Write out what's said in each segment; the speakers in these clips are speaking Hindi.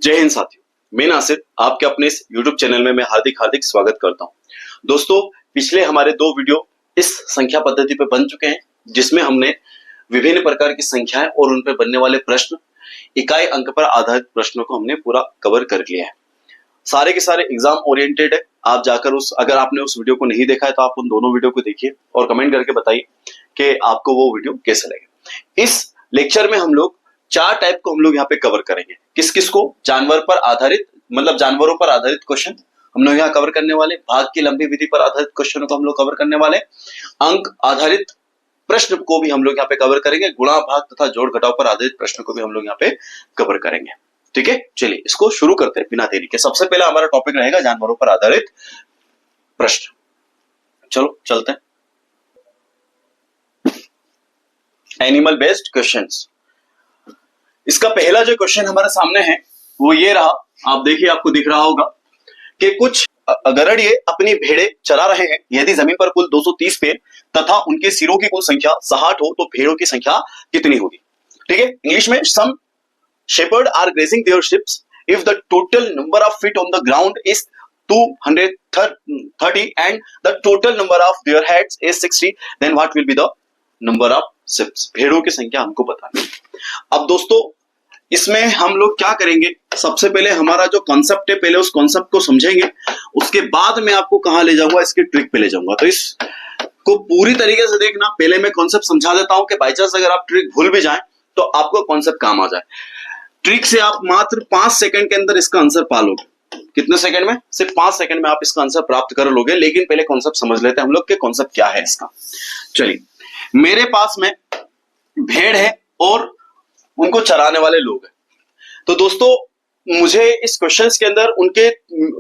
जय हिंद साथियों, मैं नासिर आपके अपने इस YouTube चैनल में मैं हार्दिक स्वागत करता हूं। दोस्तों, पिछले हमारे 2 वीडियो इस संख्या पद्धति पे बन चुके हैं, जिसमें हमने विभिन्न प्रकार की संख्याएं और उन पर बनने वाले प्रश्न, इकाई अंक पर आधारित प्रश्नों को हमने पूरा कवर कर लिया है। सारे के सारे एग्जाम ओरिएंटेड है। आप जाकर अगर आपने उस वीडियो को नहीं देखा है तो आप उन दोनों वीडियो को देखिए और कमेंट करके बताइए कि आपको वो वीडियो कैसा लगे। इस लेक्चर में हम लोग 4 टाइप को हम लोग यहाँ पे कवर करेंगे। किस किस को? जानवर पर आधारित, मतलब जानवरों पर आधारित क्वेश्चन हम लोग यहाँ कवर करने वाले, भाग की लंबी विधि पर आधारित क्वेश्चनों को हम लोग कवर करने वाले, अंक आधारित प्रश्न को भी हम लोग यहाँ पे कवर करेंगे, गुणा भाग तथा जोड़ घटाव पर आधारित प्रश्न को भी हम लोग यहाँ पे कवर करेंगे। ठीक है, चलिए इसको शुरू करते हैं बिना देरी के। सबसे पहला हमारा टॉपिक रहेगा जानवरों पर आधारित प्रश्न। चलो चलते हैं। Animal based questions. इसका पहला जो क्वेश्चन हमारे सामने है वो ये रहा। आप देखिए, आपको दिख रहा होगा कि कुछ गधेड़िए अपनी भेड़ें चरा रहे हैं। यदि जमीन पर कुल 230 पेड़ तथा उनके सिरों की कुल संख्या 60 हो तो भेड़ों की संख्या कितनी होगी? ठीक है, इंग्लिश में some shepherd are grazing their ships if the total number of feet on the ground is 230 and the total number of their heads is 60, then what will be the number of ships? भेड़ों की संख्या हमको बतानी है। अब दोस्तों, इसमें हम लोग क्या करेंगे, सबसे पहले हमारा जो कॉन्सेप्ट है, पहले उस कॉन्सेप्ट को समझेंगे, उसके बाद मैं आपको कहां ले जाऊंगा, इसकी ट्रिक पे ले जाऊंगा। तो इसको पूरी तरीके से देखना। पहले मैं कॉन्सेप्ट समझा देता हूं कि बाई चांस अगर आप ट्रिक भूल भी जाएं तो आपको कॉन्सेप्ट काम आ जाए। ट्रिक से आप मात्र 5 सेकंड के अंदर इसका आंसर पा लोगे। कितने सेकंड में? सिर्फ 5 सेकंड में आप इसका आंसर प्राप्त कर लोगे। लेकिन पहले कॉन्सेप्ट समझ लेते हैं हम लोग के कॉन्सेप्ट क्या है इसका। चलिए, मेरे पास में भेड़ है और उनको चराने वाले लोग हैं। तो दोस्तों, मुझे इस क्वेश्चंस के अंदर उनके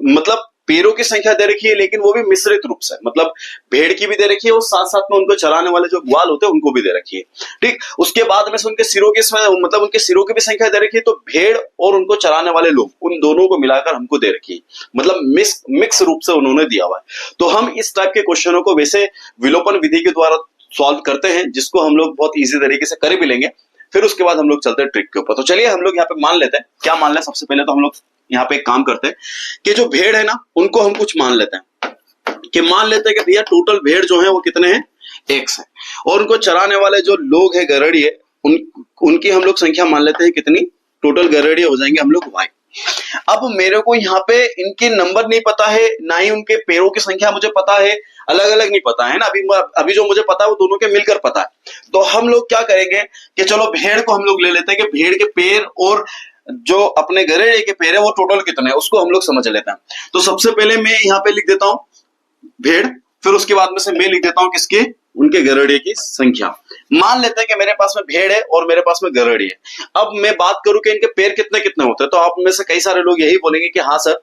मतलब पैरों की संख्या दे रखी है, लेकिन वो भी मिश्रित रूप से, मतलब भेड़ की भी दे रखी है और साथ साथ में उनको चराने वाले जो ग्वाल होते हैं उनको भी दे रखी है। ठीक, उसके बाद में से उनके सिरों की मतलब उनके सिरों की भी संख्या दे रखी है। तो भेड़ और उनको चराने वाले लोग, उन दोनों को मिलाकर हमको दे रखी है, मतलब मिक्स रूप से उन्होंने दिया हुआ है। तो हम इस टाइप के क्वेश्चनों को वैसे विलोपन विधि के द्वारा सॉल्व करते हैं, जिसको हम लोग बहुत इजी तरीके से कर भी लेंगे। फिर उसके बाद हम लोग चलते हैं ट्रिक के ऊपर। तो चलिए हम लोग यहाँ पे मान लेते हैं। क्या मान लें? सबसे पहले तो हम लोग यहाँ पे एक काम करते हैं कि जो भेड़ है ना, उनको हम कुछ मान लेते हैं कि मान लेते हैं कि भैया टोटल भेड़ जो है वो कितने हैं? 1 है। और उनको चराने वाले जो लोग हैं, गधेड़िए, उनकी हम लोग संख्या मान लेते हैं कितनी? टोटल गधेड़िए हो जाएंगे हम लोग Y। अब मेरे को यहाँ पे इनके नंबर नहीं पता है, ना ही उनके पैरों की संख्या मुझे पता है, अलग अलग नहीं पता है ना। अभी जो मुझे पता है वो दोनों के मिलकर पता है। तो हम लोग क्या करेंगे कि चलो भेड़ को हम लोग ले लेते हैं कि भेड़ के पैर और जो अपने गधेड़िए के पैर है वो टोटल कितने हैं, उसको हम लोग समझ लेते हैं। तो सबसे पहले मैं यहाँ पे लिख देता हूं भेड़, फिर उसके बाद में से मैं लिख देता हूं किसके? उनके गधेड़िए की संख्या। मान लेते हैं कि मेरे पास में भेड़ है और मेरे पास में गधेड़िए है। अब मैं बात करूं कि इनके पैर कितने कितने होते हैं, तो आप में से कई सारे लोग यही बोलेंगे कि हाँ सर,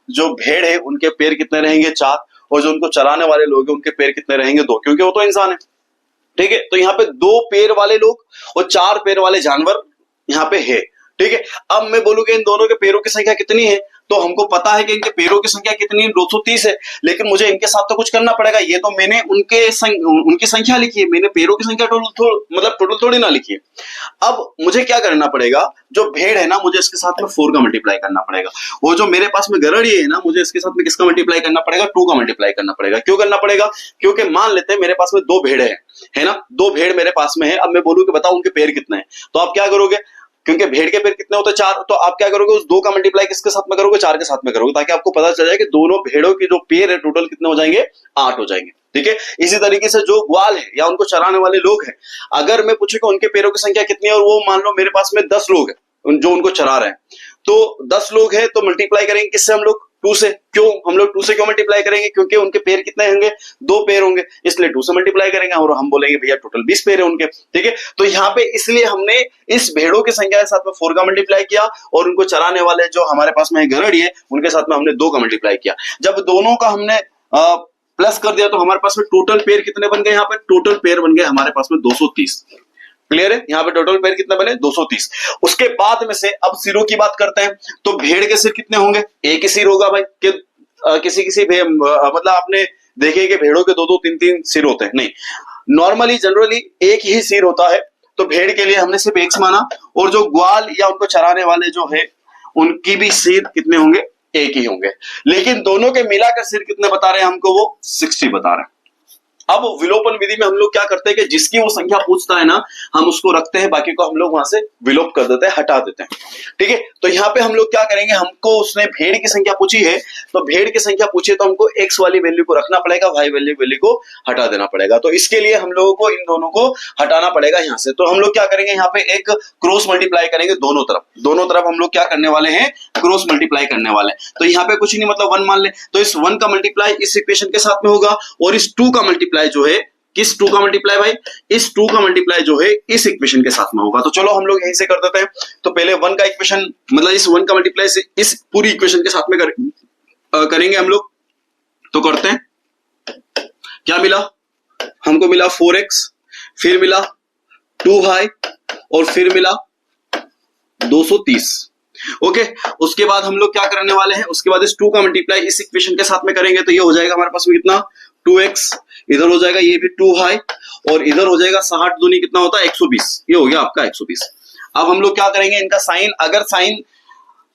जो भेड़ है उनके पैर कितने रहेंगे? 4। और जो उनको चराने वाले लोग हैं उनके पैर कितने रहेंगे? 2, क्योंकि वो तो इंसान है। ठीक है, तो यहाँ पे 2 पैर वाले लोग और 4 पैर वाले जानवर यहाँ पे है। ठीक है, अब मैं बोलूंगा इन दोनों के पैरों की संख्या कितनी है, तो हमको पता है कि इनके पैरों की संख्या कितनी है? 230 है। लेकिन मुझे इनके साथ तो कुछ करना पड़ेगा। ये तो मैंने उनकी संख्या लिखी है, मैंने पैरों की संख्या टोटल थोड़ी ना लिखी है। अब मुझे क्या करना पड़ेगा? जो भेड़ है ना, मुझे इसके साथ में 4 का मल्टीप्लाई करना पड़ेगा। वो जो मेरे पास में गधेड़िए है ना, मुझे इसके साथ में किसका मल्टीप्लाई करना पड़ेगा? 2 का मल्टीप्लाई करना पड़ेगा। क्यों करना पड़ेगा? क्योंकि मान लेते हैं मेरे पास में 2 भेड़ है ना, 2 भेड़ मेरे पास में है। अब मैं बोलूं कि बताओ उनके पैर कितने हैं, तो आप क्या करोगे? क्योंकि भेड़ के पैर कितने होते हैं? 4। तो आप क्या करोगे? उस 2 का मल्टीप्लाई किसके साथ में करोगे? 4 के साथ में करोगे, ताकि आपको पता चल जाए कि दोनों भेड़ों की जो पैर है टोटल कितने हो जाएंगे? 8 हो जाएंगे। ठीक है, इसी तरीके से जो ग्वाल है या उनको चराने वाले लोग हैं, अगर मैं पूछूं कि उनके पैरों की संख्या कितनी है, और वो मान लो मेरे पास में 10 लोग हैं जो उनको चरा रहे हैं, तो 10 लोग हैं तो मल्टीप्लाई करेंगे किससे हम लोग? 2 से। क्यों हम लोग 2 से क्यों मल्टीप्लाई करेंगे? क्योंकि उनके पैर कितने होंगे? 2 पैर होंगे, इसलिए 2 से मल्टीप्लाई करेंगे और हम बोलेंगे भैया टोटल 20 पैर है उनके। ठीक है, तो यहाँ पे इसलिए हमने इस भेड़ों की संख्या के साथ में 4 का मल्टीप्लाई किया और उनको चराने वाले जो हमारे पास में गधेड़िए उनके साथ में हमने 2 का मल्टीप्लाई किया। जब दोनों का हमने प्लस कर दिया तो हमारे पास में टोटल पैर कितने बन गए? यहाँ पे टोटल पैर बन गए हमारे पास में 230। क्लियर है? यहाँ पे टोटल पैर कितने बने? 230। उसके बाद में से अब सिरों की बात करते हैं, तो भेड़ के सिर कितने होंगे? एक ही सिर होगा भाई। कि किसी मतलब आपने देखे कि भेड़ों के 2-2, 3-3 सिर होते हैं? नहीं, नॉर्मली जनरली एक ही सिर होता है। तो भेड़ के लिए हमने सिर्फ एक माना, और जो ग्वाल या उनको चराने वाले जो है उनकी भी सिर कितने होंगे, एक ही होंगे। लेकिन दोनों के मिलाकर सिर कितने बता रहे हैं हमको, वो 60 बता रहे हैं। अब विलोपन विधि में हम लोग क्या करते हैं कि जिसकी वो संख्या पूछता है ना, हम उसको रखते हैं, बाकी को हम लोग वहां से विलोप कर देते हैं, हटा देते हैं। ठीक है, तो यहाँ पे हम लोग क्या करेंगे, हमको उसने भेड़ की संख्या पूछी है, तो भेड़ की संख्या पूछी तो हमको x वाली वैल्यू को रखना पड़ेगा, y वाली वैल्यू को हटा देना पड़ेगा। तो इसके लिए हम लोगों को इन दोनों को हटाना पड़ेगा यहाँ से। तो हम लोग क्या करेंगे, यहाँ पे एक क्रॉस मल्टीप्लाई करेंगे दोनों तरफ हम लोग क्या करने वाले हैं, क्रॉस मल्टीप्लाई करने वाले हैं। तो यहाँ पे कुछ नहीं, मतलब 1 मान ले, तो इस 1 का मल्टीप्लाई इस इक्वेशन के साथ में होगा, और इस 2 का मल्टीप्लाई जो है, किस 2 का मल्टीप्लाई भाई, इस 2 का मल्टीप्लाई जो है इस इक्वेशन के साथ में होगा। तो चलो हम लोग यहीं से कर देते हैं। तो पहले 1 का इक्वेशन, मतलब इस 1 का मल्टीप्लाई से इस पूरी इक्वेशन के साथ में करेंगे हम लोग। तो करते हैं, क्या मिला हमको, मिला 4x, फिर मिला 2y, और फिर मिला 230। ओके, उसके बाद हम लोग क्या करने वाले हैं, उसके बाद इस 2 का मल्टीप्लाई इस इक्वेशन के साथ में करेंगे, तो ये हो जाएगा हमारे पास में कितना, 2x, इधर हो जाएगा ये भी 2y, और इधर हो जाएगा 60 दूनी कितना होता है 120, ये हो गया आपका 120। अब हम लोग क्या करेंगे, इनका साइन, अगर साइन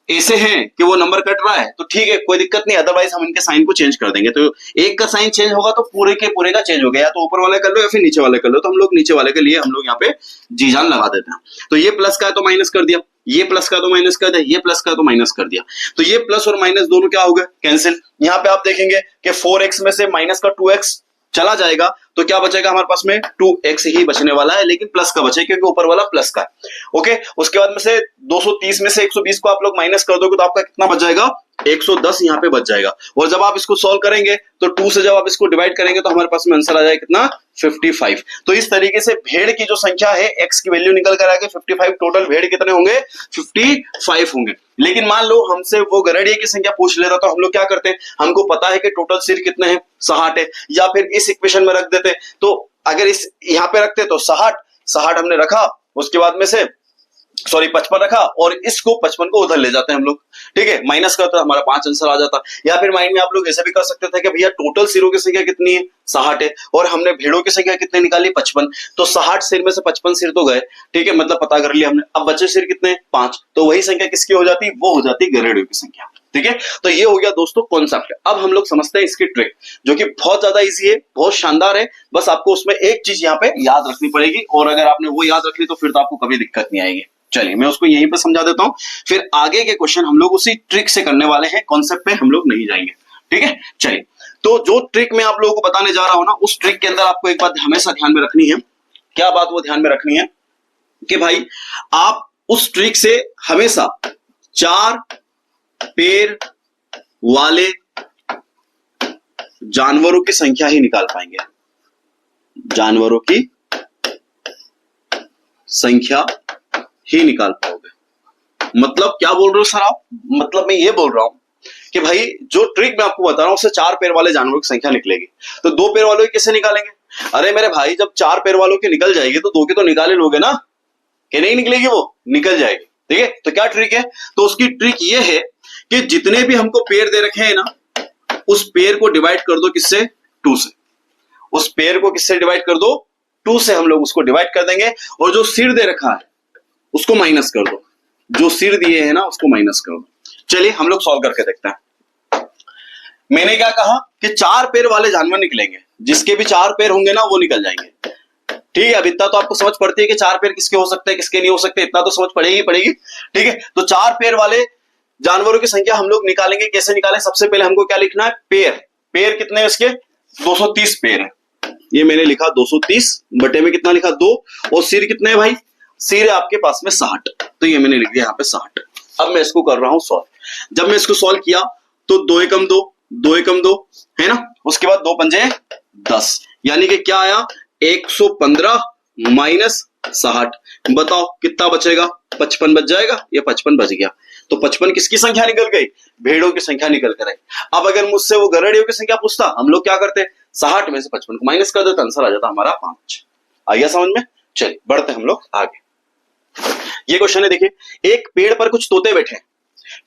ऐसे है कि वो नंबर कट रहा है तो ठीक है, कोई दिक्कत नहीं, अदरवाइज हम इनके साइन को चेंज कर देंगे। तो एक का साइन चेंज होगा तो पूरे के पूरे का चेंज हो गया, या तो ऊपर वाले कर लो या फिर नीचे वाले कर लो। तो हम लोग नीचे वाले के लिए हम लोग यहाँ पे जी जान लगा देते हैं। तो ये प्लस का है तो माइनस कर दिया, ये प्लस का तो माइनस कर दिया, ये प्लस का तो माइनस कर दिया। तो ये प्लस और माइनस दोनों क्या हो गए, कैंसिल। यहाँ पे आप देखेंगे कि 4x में से माइनस का 2x चला जाएगा, तो क्या बचेगा हमारे पास में, 2x ही बचने वाला है, लेकिन प्लस का बचे क्योंकि ऊपर वाला प्लस का है। ओके, उसके बाद में से 230 में से 120 को आप लोग माइनस कर दोगे तो आपका कितना बच जाएगा, 110 यहाँ पे बच जाएगा। और जब आप इसको सॉल्व करेंगे तो 2 से जब आप इसको डिवाइड करेंगे तो हमारे पास में आंसर आ जाएगा कितना, 55। तो इस तरीके से भेड़ की जो संख्या है, x की वैल्यू निकल कर आगे 55, टोटल भेड़ कितने होंगे, 55 होंगे। लेकिन मान लो हमसे वो गरड़िए की संख्या पूछ लेता, तो हम लोग क्या करते हैं, हमको पता है कि टोटल सिर कितने हैं, 60 है, या फिर इस इक्वेशन में रख देते। तो अगर इस यहाँ पे रखते तो 60 हमने रखा, उसके बाद में से 55 रखा, और इसको 55 को उधर ले जाते हैं हम लोग। ठीक है, माइनस करते हमारा 5 आंसर आ जाता। या फिर माइंड में आप लोग ऐसे भी कर सकते थे कि भैया टोटल सिरों की संख्या कितनी है, 60 है, और हमने भेड़ों की संख्या कितने निकाली, 55। तो 60 सिर में से 55 सिर तो गए, ठीक है, मतलब पता कर लिया हमने। अब बचे सिर कितने, 5। तो वही संख्या किसकी हो जाती, वो हो जाती गरेड़ियों की संख्या। ठीक है, तो ये हो गया दोस्तों कॉन्सेप्ट। अब हम लोग समझते हैं इसकी ट्रिक, जो कि बहुत ज्यादा इजी है, बहुत शानदार है। बस आपको उसमें एक चीज यहाँ पे याद रखनी पड़ेगी, और अगर आपने वो याद रख ली तो फिर तो आपको कभी दिक्कत नहीं आएगी। चलिए मैं उसको यहीं पे समझा देता हूं, फिर आगे के क्वेश्चन हम लोग उसी ट्रिक से करने वाले हैं, कॉन्सेप्ट पे हम लोग नहीं जाएंगे। ठीक है, चलिए, तो जो ट्रिक मैं आप लोगों को बताने जा रहा हूं ना, उस ट्रिक के अंदर आपको एक बात हमेशा ध्यान में रखनी है। क्या बात वो ध्यान में रखनी है कि भाई आप उस ट्रिक से हमेशा 4 पैर वाले जानवरों की संख्या ही निकाल पाएंगे, जानवरों की संख्या ही निकाल पाओगे। मतलब क्या बोल रहे हो सर आप, मतलब मैं ये बोल रहा हूं कि भाई जो ट्रिक मैं आपको बता रहा हूं उससे 4 पैर वाले जानवरों की संख्या निकलेगी, तो 2 पैर वालों की कैसे निकालेंगे। अरे मेरे भाई, जब 4 पैर वालों की निकल जाएगी तो 2 की तो निकाले लोगे ना, कि नहीं निकलेगी, वो निकल जाएगी। ठीक है, तो क्या ट्रिक है, तो उसकी ट्रिक ये है कि जितने भी हमको पैर दे रखे हैं ना, उस पैर को डिवाइड कर दो किससे, 2 से। उस पैर को किससे डिवाइड कर दो, 2 से हम लोग उसको डिवाइड कर देंगे, और जो सिर दे रखा है उसको माइनस कर दो, जो सिर दिए हैं ना उसको माइनस कर दो। चलिए हम लोग सॉल्व करके देखते हैं। मैंने क्या कहा कि 4 पैर वाले जानवर निकलेंगे, जिसके भी 4 पैर होंगे ना वो निकल जाएंगे। ठीक है, अब इतना तो आपको समझ पड़ती है कि 4 पैर किसके हो सकते हैं, किसके नहीं हो सकते, इतना तो समझ पड़ेगी। ठीक है, तो 4 पैर वाले जानवरों की संख्या हम लोग निकालेंगे। कैसे निकालें, सबसे पहले हमको क्या लिखना है, पैर। पैर कितने हैं इसके, 230 पैर है। ये मैंने लिखा 230 बटे में कितना लिखा, 2। और सिर कितने हैं भाई, सिर है आपके पास में 60, तो ये मैंने लिख दिया यहाँ पे 60। अब मैं इसको कर रहा हूं सॉल्व। जब मैं इसको सॉल्व किया तो 2 एकम 2, 2 एकम 2 है ना, उसके बाद 2 पंजे 10, यानी कि क्या आया, 115 माइनस 60। बताओ कितना बचेगा, 55 बच जाएगा, ये 55 बच गया। तो 55 किसकी संख्या निकल गई, भेड़ों की संख्या निकल कर आई। अब अगर मुझसे वो गरेड़ियों की संख्या पूछता, हम लोग क्या करते, 60 में से 55 को माइनस कर देते, आंसर आ जाता हमारा 5। आ गया समझ में। चलिए बढ़ते हम लोग आगे। ये क्वेश्चन है, देखिए, एक पेड़ पर कुछ तोते बैठे हैं,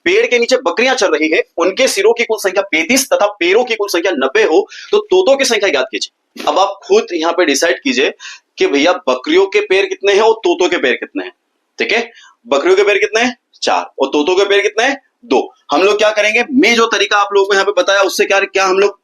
पेड़ के नीचे बकरियां चल रही है, उनके सिरों की कुल संख्या 35 तथा पैरों की कुल संख्या 90 हो तो तोतों की संख्या ज्ञात कीजिए। अब आप खुद यहां पे डिसाइड कीजिए कि भैया बकरियों के पैर कितने हैं और तोतों के पैर कितने हैं। ठीक है, बकरियों के पैर कितने हैं, 4 और तोतों के पैर कितने हैं 2। हम लोग क्या करेंगे, मैं जो तरीका आप लोगों को यहाँ पे बताया उससे क्या हम लोग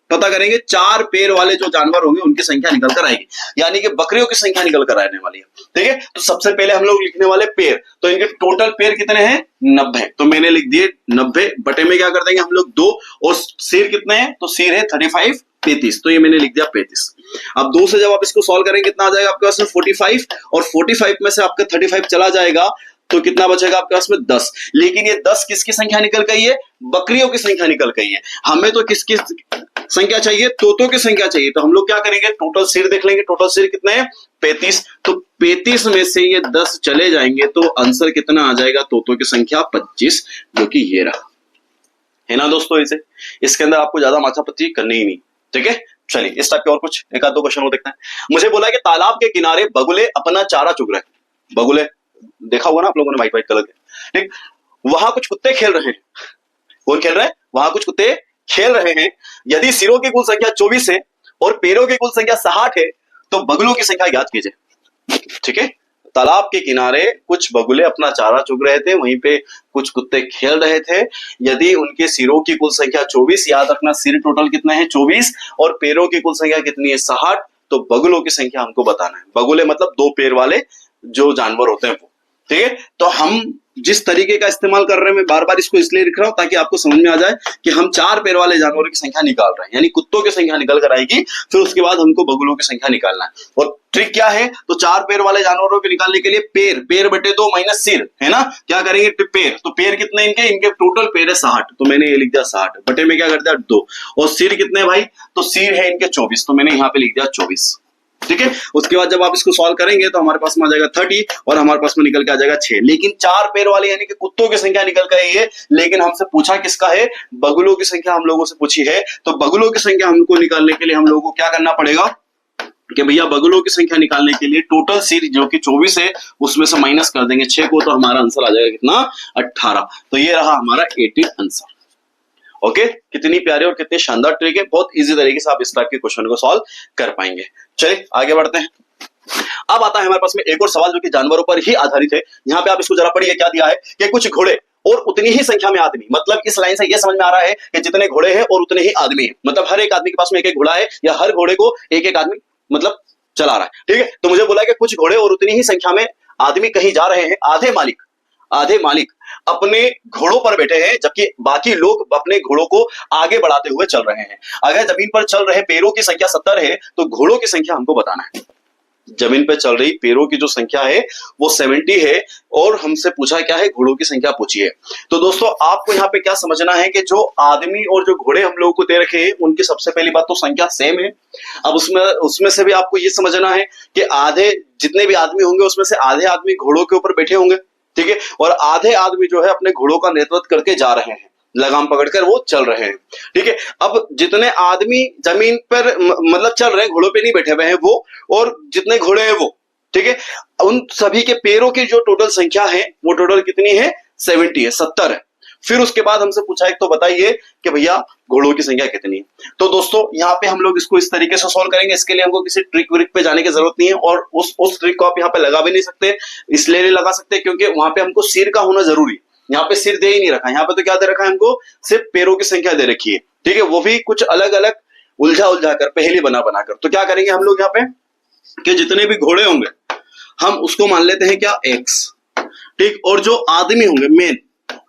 पता करेंगे 4 पैर वाले जो जानवर होंगे उनकी संख्या निकल कर आएगी, यानी कि बकरियों की संख्या निकल कर आने वाली है। ठीक है, तो सबसे पहले हम लोग लिखने वाले पैर, तो इनके टोटल पैर कितने हैं 90, तो मैंने लिख दिए 90 बटे में क्या कर देंगे हम लोग 2, और सिर कितने हैं, तो सिर है 35, तो ये मैंने लिख दिया 35। अब 2 से जब आप इसको सॉल्व करेंगे कितना आ जाएगा आपके पास में 45, और 45 में से आपका 35 चला जाएगा तो कितना बचेगा आपके पास में 10। लेकिन ये 10 किसकी संख्या निकल गई है, बकरियों की संख्या निकल गई है। हमें तो किसकी संख्या चाहिए, तोतों की संख्या चाहिए। तो हम लोग क्या करेंगे, टोटल सिर देख लेंगे, टोटल सिर कितने हैं 35, तो 35 में से ये 10 चले जाएंगे तो आंसर कितना आ जाएगा, तोतों की संख्या 25, जो कि ये रहा है ना दोस्तों। इसे इसके अंदर आपको ज्यादा माथापच्ची करनी ही नहीं। ठीक है, चलिए इस टाइप के और कुछ एक आध दो क्वेश्चन देखते हैं। मुझे बोला है कि तालाब के किनारे बगुले अपना चारा चुग रहे। बगुले देखा होगा ना आप लोगों ने, व्हाइट व्हाइट कलर के। ठीक, वहां कुछ कुत्ते खेल रहे हैं। कौन खेल रहा है, वहां कुछ कुत्ते खेल रहे हैं। यदि सिरों की कुल संख्या 24 है और पैरों की कुल संख्या 60 है तो बगुलों की संख्या ज्ञात कीजिए। ठीक है, तालाब के किनारे कुछ बगुले अपना चारा चुग रहे थे, वहीं पे कुछ कुत्ते खेल रहे थे। यदि उनके सिरों की कुल संख्या 24, याद रखना सिर टोटल कितने हैं 24, और पैरों की कुल संख्या कितनी है 60, तो बगुलों की संख्या हमको बताना है। बगुले मतलब 2 पैर वाले जो जानवर होते हैं वो। ठीक है, तो हम जिस तरीके का इस्तेमाल कर रहे हैं, मैं बार बार इसको इसलिए लिख रहा हूं ताकि आपको समझ में आ जाए कि हम 4 पैर वाले जानवरों की संख्या निकाल रहे हैं, यानी कुत्तों की संख्या निकल कर आएगी, फिर उसके बाद हमको बगुलों की संख्या निकालना है। और ट्रिक क्या है, तो 4 पैर वाले जानवरों को निकालने के लिए पैर बटे 2 माइनस सिर है ना, क्या करेंगे पैर, तो पैर कितने इनके टोटल पैर है 60, तो मैंने ये लिख दिया 60 बटे में क्या कर दिया 2, और सिर कितने भाई, तो सिर है इनके 24, तो मैंने यहाँ पे लिख दिया 24। ठीक है, उसके बाद जब आप इसको सॉल्व करेंगे तो हमारे पास में आ जाएगा 30, और हमारे पास में निकल के आ जाएगा 6। लेकिन 4 पैर वाले यानी कि कुत्तों की संख्या निकल के आई है, लेकिन हमसे पूछा किसका है, बगुलों की संख्या हम लोगों से पूछी है। तो बगुलों की संख्या हमको निकालने के लिए हम लोगों को क्या करना पड़ेगा कि भैया बगुलों की संख्या निकालने के लिए टोटल सिर जो कि 24 है उसमें से माइनस कर देंगे 6 को, तो हमारा आंसर आ जाएगा कितना 18। तो ये रहा हमारा 18 आंसर। ओके, कितनी प्यारी और कितनी शानदार ट्रिक है, बहुत इजी तरीके से आप इस टाइप के क्वेश्चन को सॉल्व कर पाएंगे। चलिए आगे बढ़ते हैं। अब आता है हमारे पास में एक और सवाल जो कि जानवरों पर ही आधारित है। यहाँ पे आप इसको जरा पढ़िए, क्या दिया है कि कुछ घोड़े और उतनी ही संख्या में आदमी, मतलब इस लाइन से यह समझ में आ रहा है कि जितने घोड़े हैं और उतने ही आदमी हैं, मतलब हर एक आदमी के पास में एक एक घोड़ा है, या हर घोड़े को एक एक आदमी मतलब चला रहा है। ठीक है, तो मुझे बोला है कि कुछ घोड़े और उतनी ही संख्या में आदमी कहीं जा रहे हैं। आधे मालिक अपने घोड़ों पर बैठे हैं, जबकि बाकी लोग अपने घोड़ों को आगे बढ़ाते हुए चल रहे हैं। अगर जमीन पर चल रहे पैरों की संख्या 70 है तो घोड़ों की संख्या हमको बताना है। जमीन पर चल रही पैरों की जो संख्या है वो 70 है, और हमसे पूछा क्या है, घोड़ों की संख्या पूछी है। तो दोस्तों आपको यहाँ पे क्या समझना है कि जो आदमी और जो घोड़े हम लोगों को दे रखे हैं उनकी सबसे पहली बात तो संख्या सेम है। अब उसमें से भी आपको ये समझना है कि आधे जितने भी आदमी होंगे उसमें से आधे आदमी घोड़ों के ऊपर बैठे होंगे। ठीक है, और आधे आदमी जो है अपने घोड़ों का नेतृत्व करके जा रहे हैं, लगाम पकड़कर वो चल रहे हैं। ठीक है, अब जितने आदमी जमीन पर मतलब चल रहे हैं, घोड़ों पे नहीं बैठे हुए हैं वो, और जितने घोड़े हैं वो, ठीक है, उन सभी के पैरों की जो टोटल संख्या है वो टोटल कितनी है 70 है, 70 है। फिर उसके बाद हमसे पूछा है तो बताइए कि भैया घोड़ों की संख्या कितनी है। तो दोस्तों यहाँ पे हम लोग इसको इस तरीके से सॉल्व करेंगे। इसके लिए हमको किसी ट्रिक व्रिक पे जाने की जरूरत नहीं है, और उस ट्रिक को आप यहाँ पे लगा भी नहीं सकते, इसलिए नहीं लगा सकते क्योंकि वहां पे हमको सिर का होना जरूरी। यहाँ पे सिर दे ही नहीं रखा, यहाँ पे तो क्या दे रखा है हमको, सिर्फ पैरों की संख्या दे रखी है। ठीक है, वो भी कुछ अलग अलग उलझा कर, पहेली बना कर। तो क्या करेंगे हम लोग यहाँ पे कि जितने भी घोड़े होंगे हम उसको मान लेते हैं क्या x। ठीक, और जो आदमी होंगे मेन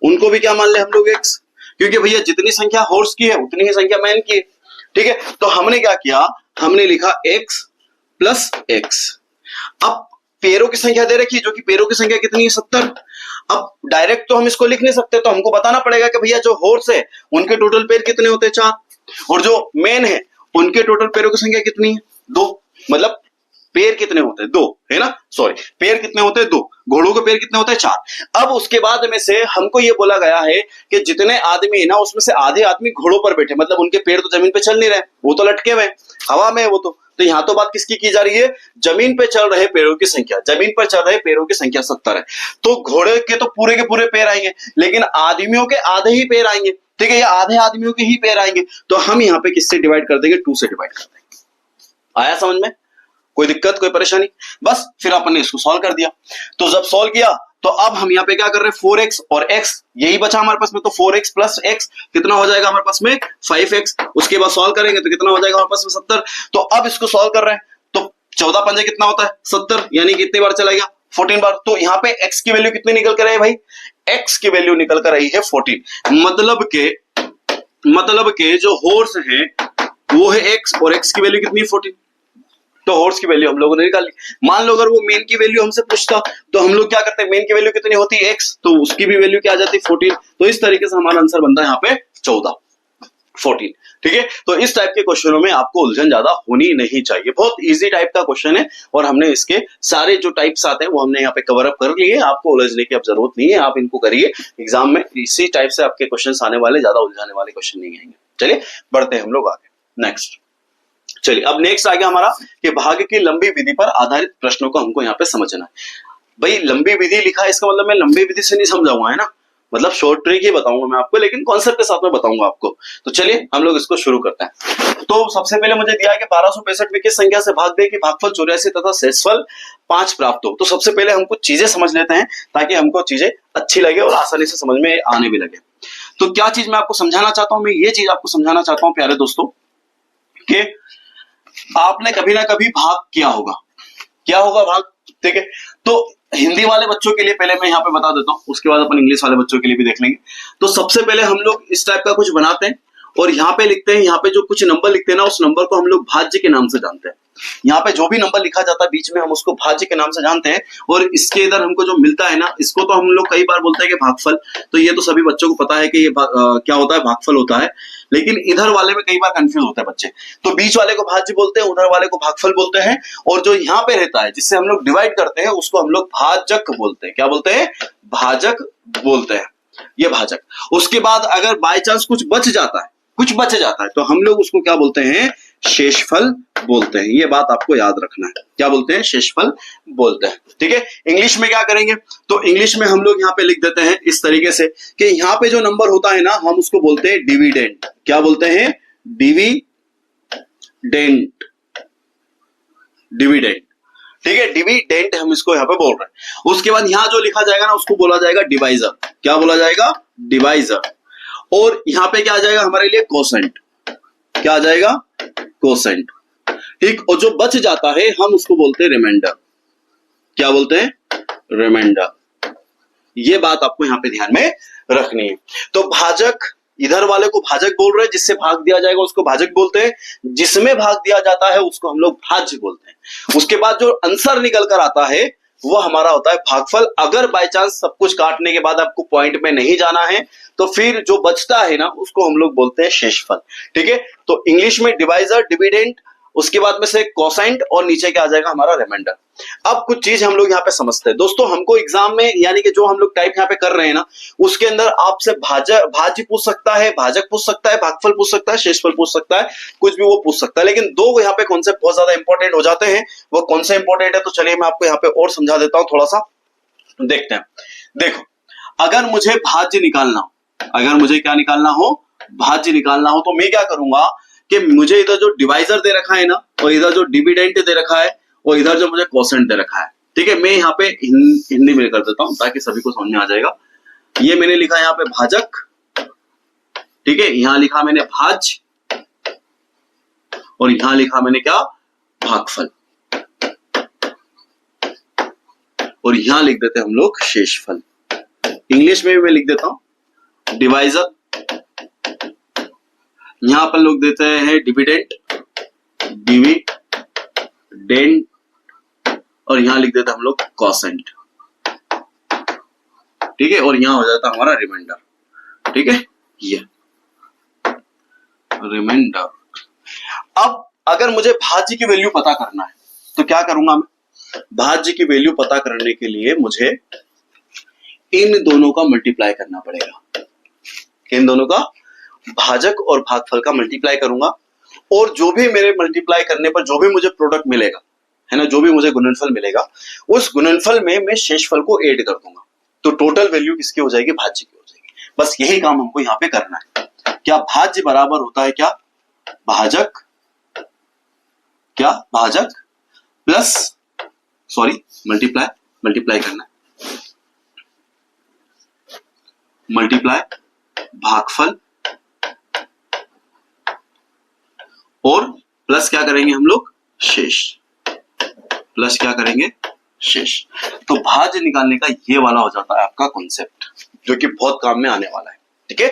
उनको भी क्या मान ले हम लोग x, क्योंकि भैया जितनी संख्या हॉर्स की है उतनी ही संख्या मैन की है। ठीक है, तो हमने क्या किया, हमने लिखा x प्लस x। अब पैरों की संख्या दे रखी है, जो कि पैरों की संख्या कितनी है 70। अब डायरेक्ट तो हम इसको लिख नहीं सकते, तो हमको बताना पड़ेगा कि भैया जो हॉर्स है उनके टोटल पैर कितने होते हैं 4, और जो मैन है उनके टोटल पैरों की संख्या कितनी है 2, मतलब पैर कितने होते हैं 2 है ना, सॉरी पैर कितने होते हैं 2, घोड़ों के पैर कितने होते हैं 4। अब उसके बाद में से हमको ये बोला गया है कि जितने आदमी है ना उसमें से आधे आदमी घोड़ों पर बैठे, मतलब उनके पैर तो जमीन पे चल नहीं रहे, वो तो लटके हुए हवा में, वो तो यहाँ तो बात किसकी की जा रही है, जमीन पे चल रहे पैरों की संख्या। जमीन पर चल रहे पैरों की संख्या 70 है, तो घोड़े के तो पूरे के पूरे पैर आएंगे, लेकिन आदमियों के आधे ही पैर आएंगे। ठीक है, ये आधे आदमियों के ही पैर आएंगे, तो हम यहाँ पे किससे डिवाइड कर देंगे, 2 से डिवाइड कर देंगे। आया समझ में, कोई दिक्कत कोई परेशानी, बस फिर अपन ने इसको सॉल्व कर दिया। तो जब सॉल्व किया तो अब हम यहाँ पे क्या कर रहे हैं 4x और x यही बचा हमारे पास में, तो 4x प्लस x कितना हो जाएगा हमारे पास में 5x। उसके बाद सॉल्व करेंगे तो कितना हो जाएगा हमारे पास में 70। तो अब इसको सॉल्व कर रहे हैं तो 14 पंजे कितना होता है 70, यानी कितनी बार चला गया 14 बार। तो यहाँ पे x की वैल्यू कितनी निकल कर आई भाई, x की वैल्यू निकल कर आई है 14। मतलब के जो हॉर्स है वो है x और x की वैल्यू कितनी 14। तो हॉर्स की वैल्यू हम लोगों ने निकाल ली। मान लो अगर वो मेन की वैल्यू हमसे पूछता तो हम लोग क्या करते हैं, मेन की वैल्यू कितनी होती है x, तो उसकी भी वैल्यू क्या आ जाती है 14। तो इस तरीके से हमारा आंसर बनता है यहाँ पे 14। ठीक है, तो इस टाइप के क्वेश्चनों में आपको उलझन ज्यादा होनी नहीं चाहिए, बहुत इजी टाइप का क्वेश्चन है और हमने इसके सारे जो टाइप्स आते हैं वो हमने यहाँ पे कवर अप कर लिए। आपको उलझने की अब जरूरत नहीं है, आप इनको करिए, एग्जाम में इसी टाइप से आपके क्वेश्चन आने वाले, ज्यादा उलझाने वाले क्वेश्चन नहीं आएंगे। चलिए बढ़ते हैं हम लोग आगे नेक्स्ट। चलिए अब नेक्स्ट आ गया हमारा कि भाग्य की लंबी विधि पर आधारित प्रश्नों को हमको यहाँ पे समझना है। भाई लंबी विधि लिखा है, इसका मतलब मैं लंबी विधि से नहीं समझाऊंगा, है ना, मतलब शॉर्ट ट्रिक ही बताऊंगा मैं आपको, लेकिन कॉन्सेप्ट के साथ में बताऊंगा आपको। तो चलिए हम लोग इसको शुरू करते हैं। तो सबसे पहले मुझे दिया है कि 1265 में किस संख्या से भाग दे कि भागफल 84 तथा शेषफल 5 प्राप्त हो। तो सबसे पहले हम कुछ चीजें समझ लेते हैं ताकि हमको चीजें अच्छी लगे और आसानी से समझ में आने भी लगे। तो क्या चीज मैं आपको समझाना चाहता हूं, मैं ये चीज आपको समझाना चाहता हूं प्यारे दोस्तों कि आपने कभी ना कभी भाग किया होगा। क्या होगा भाग, ठीक है। तो हिंदी वाले बच्चों के लिए पहले मैं यहाँ पे बता देता हूँ, उसके बाद अपन इंग्लिश वाले बच्चों के लिए भी देख लेंगे। तो सबसे पहले हम लोग इस टाइप का कुछ बनाते हैं और यहाँ पे लिखते हैं, यहाँ पे जो कुछ नंबर लिखते हैं ना उस नंबर को हम लोग भाज्य के नाम से जानते हैं। यहाँ पे जो भी नंबर लिखा जाता है बीच में हम उसको भाज्य के नाम से जानते हैं और इसके इधर हमको जो मिलता है ना इसको तो हम लोग कई बार बोलते हैं कि भागफल। तो ये तो सभी बच्चों को पता है कि ये क्या होता है, भागफल होता है। लेकिन इधर वाले में कई बार कंफ्यूज होते हैं बच्चे, तो बीच वाले को भाज्य बोलते हैं, उधर वाले को भागफल बोलते हैं, और जो यहाँ पे रहता है जिससे हम लोग डिवाइड करते हैं उसको हम लोग भाजक बोलते हैं। क्या बोलते हैं, भाजक बोलते हैं, ये भाजक। उसके बाद अगर बाय चांस कुछ बच जाता है तो हम लोग उसको क्या बोलते हैं, शेषफल बोलते हैं। ये बात आपको याद रखना है, क्या बोलते हैं, शेषफल बोलते हैं। ठीक है, इंग्लिश में क्या करेंगे, तो इंग्लिश में हम लोग यहाँ पे लिख देते हैं इस तरीके से कि यहाँ पे जो नंबर होता है ना हम उसको बोलते हैं डिविडेंड। क्या बोलते हैं, डिविडेंड। ठीक है, डिविडेंड हम इसको यहाँ पे बोल रहे हैं। उसके बाद यहाँ जो लिखा जाएगा ना उसको बोला जाएगा डिवाइजर। क्या बोला जाएगा, डिवाइजर। और यहाँ पे क्या आ जाएगा हमारे लिए, कोसेंट। क्या आ जाएगा, कोसेंट। ठीक, और जो बच जाता है हम उसको बोलते हैं रिमाइंडर। क्या बोलते हैं, रिमाइंडर। ये बात आपको यहाँ पे ध्यान में रखनी है। तो भाजक, इधर वाले को भाजक बोल रहे हैं, जिससे भाग दिया जाएगा उसको भाजक बोलते हैं, जिसमें भाग दिया जाता है उसको हम लोग भाज्य बोलते हैं। उसके बाद जो आंसर निकल कर आता है वो हमारा होता है भागफल। अगर बाय चांस सब कुछ काटने के बाद आपको पॉइंट में नहीं जाना है तो फिर जो बचता है ना उसको हम लोग बोलते हैं शेषफल। ठीक है, तो इंग्लिश में डिवाइजर, डिविडेंड, उसके बाद में से कोसेंट और नीचे क्या आ जाएगा हमारा रिमाइंडर। अब कुछ चीज हम लोग यहाँ पे समझते हैं दोस्तों। हमको एग्जाम में यानी कि जो हम लोग टाइप यहाँ पे कर रहे हैं ना उसके अंदर आपसे भाज्य पूछ सकता है, भाजक पूछ सकता है, भागफल पूछ सकता है, शेषफल पूछ सकता है, कुछ भी वो पूछ सकता है। लेकिन दो यहाँ पे कॉन्सेप्ट बहुत ज्यादा इंपॉर्टेंट हो जाते हैं। वो कौन सा इंपॉर्टेंट है, तो चलिए मैं आपको यहाँ पे और समझा देता हूँ, थोड़ा सा देखते हैं। देखो, अगर मुझे भाज्य निकालना हो, अगर मुझे क्या निकालना हो, भाज्य निकालना हो, तो मैं क्या करूंगा कि मुझे इधर जो डिवाइजर दे रखा है ना और इधर जो डिविडेंड दे रखा है और इधर जो मुझे कोसेंट दे रखा है, ठीक है, मैं यहाँ पे हिंदी में कर देता हूं ताकि सभी को समझ में आ जाएगा। ये मैंने लिखा यहाँ पे भाजक, ठीक है, यहां लिखा मैंने भाज्य और यहां लिखा मैंने क्या, भागफल, और यहां लिख देते हैं हम लोग शेषफल। इंग्लिश में भी मैं लिख देता हूं डिवाइजर, यहां पर लोग देते हैं डिविडेंड, और यहां लिख देते हैं हम लोग कोसेंट। ठीक है, और यहां हो जाता है हमारा रिमाइंडर। ठीक है, ये रिमाइंडर। अब अगर मुझे भाज्य की वैल्यू पता करना है तो क्या करूंगा मैं, भाज्य की वैल्यू पता करने के लिए मुझे इन दोनों का मल्टीप्लाई करना पड़ेगा। इन दोनों का, भाजक और भागफल का मल्टीप्लाई करूंगा, और जो भी मेरे मल्टीप्लाई करने पर जो भी मुझे प्रोडक्ट मिलेगा, है ना, जो भी मुझे गुणनफल मिलेगा उस गुणनफल में मैं शेषफल को ऐड कर दूंगा। तो टोटल वैल्यू किसकी हो जाएगी, भाज्य की हो जाएगी। बस यही काम हमको यहाँ पे करना है। क्या भाज्य बराबर होता है क्या, भाजक, क्या भाजक प्लस, सॉरी मल्टीप्लाई करना है, मल्टीप्लाई भागफल और प्लस क्या करेंगे हम लोग, शेष, प्लस क्या करेंगे, शेष। तो भाज्य निकालने का ये वाला हो जाता है आपका कॉन्सेप्ट, जो कि बहुत काम में आने वाला है। ठीक है,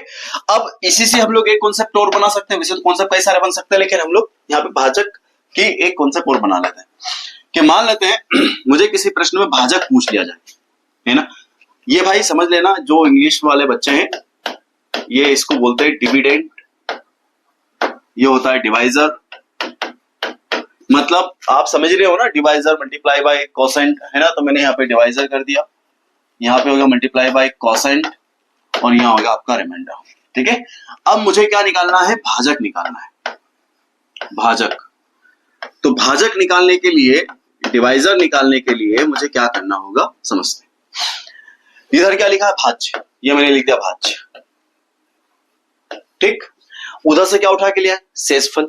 अब इसी से हम लोग एक कॉन्सेप्ट और बना सकते हैं। वैसे तो कॉन्सेप्ट कई सारे बन सकते हैं, लेकिन हम लोग यहाँ पे भाजक की एक कॉन्सेप्ट और बना लेते हैं कि मान लेते हैं मुझे किसी प्रश्न में भाजक पूछ लिया जाए, है ना। ये भाई समझ लेना, जो इंग्लिश वाले बच्चे हैं ये इसको बोलते हैं डिविडेंड, ये होता है डिवाइजर। मतलब आप समझ रहे हो ना, डिवाइजर मल्टीप्लाई बाय कोसेंट, है ना। तो मैंने यहाँ पे डिवाइजर कर दिया, यहाँ पे होगा मल्टीप्लाई बाय कोसेंट और यहाँ होगा आपका रिमाइंडर। ठीक है, अब मुझे क्या निकालना है, भाजक निकालना है, भाजक। तो भाजक निकालने के लिए, डिवाइजर निकालने के लिए मुझे क्या करना होगा, समझते हैं। इधर क्या लिखा है, भाज्य, ये मैंने लिख दिया भाज्य। ठीक, उधर से क्या उठा के लिया है, शेषफल।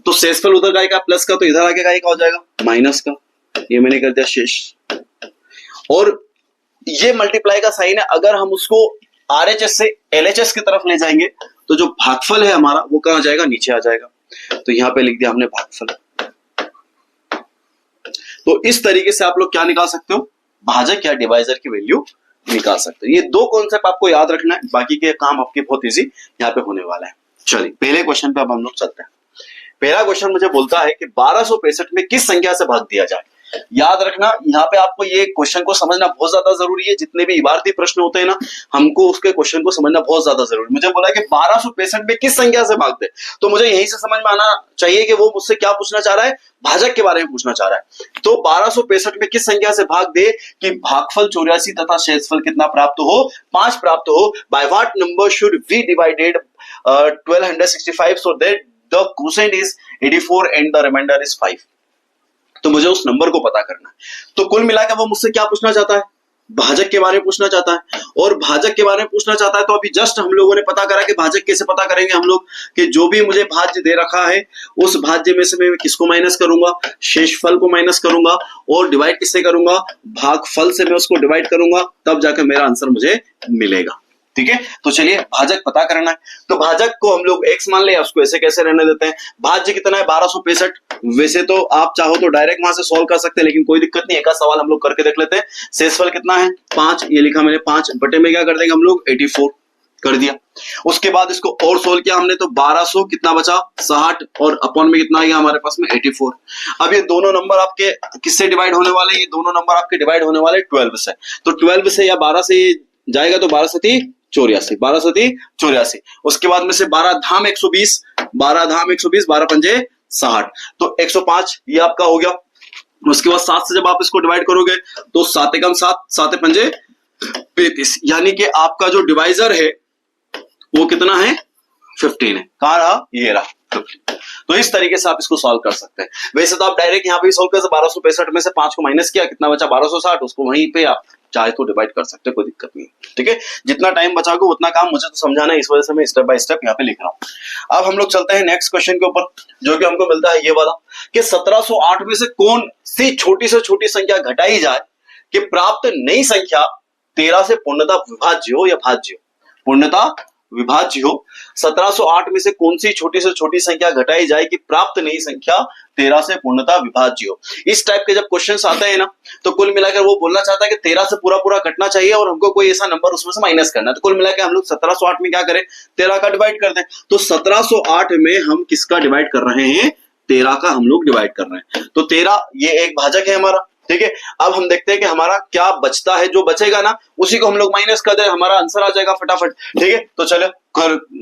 तो शेषफल उधर का आएगा प्लस का, तो इधर आगे का हो जाएगा माइनस का, ये मैंने कर दिया शेष। और ये मल्टीप्लाई का साइन है, अगर हम उसको आरएचएस से एलएचएस की तरफ ले जाएंगे तो जो भागफल है हमारा वो कहां जाएगा, नीचे आ जाएगा। तो यहां पे लिख दिया हमने भागफल। तो इस तरीके से आप लोग क्या निकाल सकते हो, भाजक या डिवाइजर की वैल्यू निकाल सकते हो। ये दो कॉन्सेप्ट आपको याद रखना है, बाकी के काम आपके बहुत इजी यहाँ पे होने वाला है। चलिए पहले क्वेश्चन पे अब हम लोग चलते हैं। पहला क्वेश्चन मुझे बोलता है कि 1265 में किस संख्या से भाग दिया जाए। याद रखना, यहाँ पे आपको ये क्वेश्चन को समझना बहुत ज्यादा जरूरी है। जितने भी इबारती प्रश्न होते हैं ना, हमको उसके क्वेश्चन को समझना बहुत ज्यादा जरूरी। मुझे बोला कि 1265 में किस संख्या से भाग दे, तो मुझे यहीं से समझ में आना चाहिए कि वो मुझसे क्या पूछना चाह रहा है, भाजक के बारे में पूछना चाह रहा है। तो 1265 में किस संख्या से भाग दे कि भागफल 84 तथा शेषफल कितना प्राप्त हो, 5 प्राप्त हो। By what number should we divided 1265 so that the quotient is 84 and the remainder is 5। तो मुझे उस नंबर को पता करना है। तो कुल मिलाकर वो मुझसे क्या पूछना चाहता है, भाजक के बारे में पूछना चाहता है। और भाजक के बारे में पूछना चाहता है तो अभी जस्ट हम लोगों ने पता करा कि भाजक कैसे पता करेंगे हम लोग, कि जो भी मुझे भाज्य दे रखा है उस भाज्य में से मैं किसको माइनस करूंगा, शेषफल को माइनस करूंगा और डिवाइड किससे करूंगा, भागफल से मैं उसको डिवाइड करूंगा, तब जाकर मेरा आंसर मुझे मिलेगा। ठीक है, तो चलिए भाजक पता करना है। तो भाजक को हम लोग x मान ले, उसको ऐसे कैसे रहने देते हैं। भाज्य कितना है 1265। वैसे तो आप चाहो तो डायरेक्ट वहां से सॉल्व कर सकते हैं, लेकिन कोई दिक्कत नहीं, एक सवाल हम लोग करके देख लेते हैं। शेषफल कितना है 5, ये लिखा मैंने 5 बटे में क्या कर देंगे हम लोग 84 कर दिया। उसके बाद इसको और सोल्व किया हमने, तो 1200 कितना बचा 60 और अपॉन में कितना आएगा हमारे पास में 84। अब ये दोनों नंबर आपके किससे डिवाइड होने वाले, ये दोनों नंबर आपके डिवाइड होने वाले 12 से। तो 12 से या 12 से जाएगा तो 12 से 84, 12 से 84। उसके बाद में से 12 धाम 120, 12 धाम 120, 12 पंजे 60, तो 105 ये आपका हो गया। उसके बाद 7 से जब आप इसको डिवाइड करोगे तो 7 एकम 7, 7 पंजे 35, यानी कि आपका जो डिवाइजर है वो कितना है 15 है। कहां रहा, ये रहा 15। तो इस तरीके से आप इसको सॉल्व कर सकते हैं। वैसे तो आप डायरेक्ट यहाँ पे सॉल्व कर 1265 में से 5 को माइनस किया, कितना बचा 1260, उसको वहीं पे आप चाहे तो डिवाइड कर सकते हैं, कोई दिक्कत नहीं। ठीक है, जितना टाइम बचाओगे उतना काम मुझे तो समझाना है, इस वजह से मैं स्टेप बाय स्टेप यहाँ पे लिख रहा हूँ। अब हम लोग चलते हैं नेक्स्ट क्वेश्चन के ऊपर, जो कि हमको मिलता है ये वाला कि 1708 में से कौन सी छोटी से छोटी संख्या घटाई जाए कि प्राप्त नई संख्या 13 से पूर्णतः विभाज्य हो या भाज्य हो, पूर्णतः विभाज्य हो। 1708 में से कौन सी छोटी से छोटी संख्या घटाई जाए कि प्राप्त नई संख्या 13 से पूर्णतः विभाज्य हो। इस टाइप के जब क्वेश्चंस आते हैं ना, तो कुल मिलाकर वो बोलना चाहता है कि 13 से पूरा पूरा कटना चाहिए और हमको कोई ऐसा नंबर उसमें से माइनस करना है। तो कुल मिलाकर हम लोग 1708 में क्या करें, 13 का डिवाइड कर दें। तो 1708 में हम किसका डिवाइड कर रहे हैं, 13 का हम लोग डिवाइड कर रहे हैं। तो 13 ये एक भाजक है हमारा। ठीक है, अब हम देखते हैं कि हमारा क्या बचता है, जो बचेगा ना उसी को हम लोग माइनस कर दे, हमारा आंसर आ जाएगा फटाफट। ठीक है, तो चलो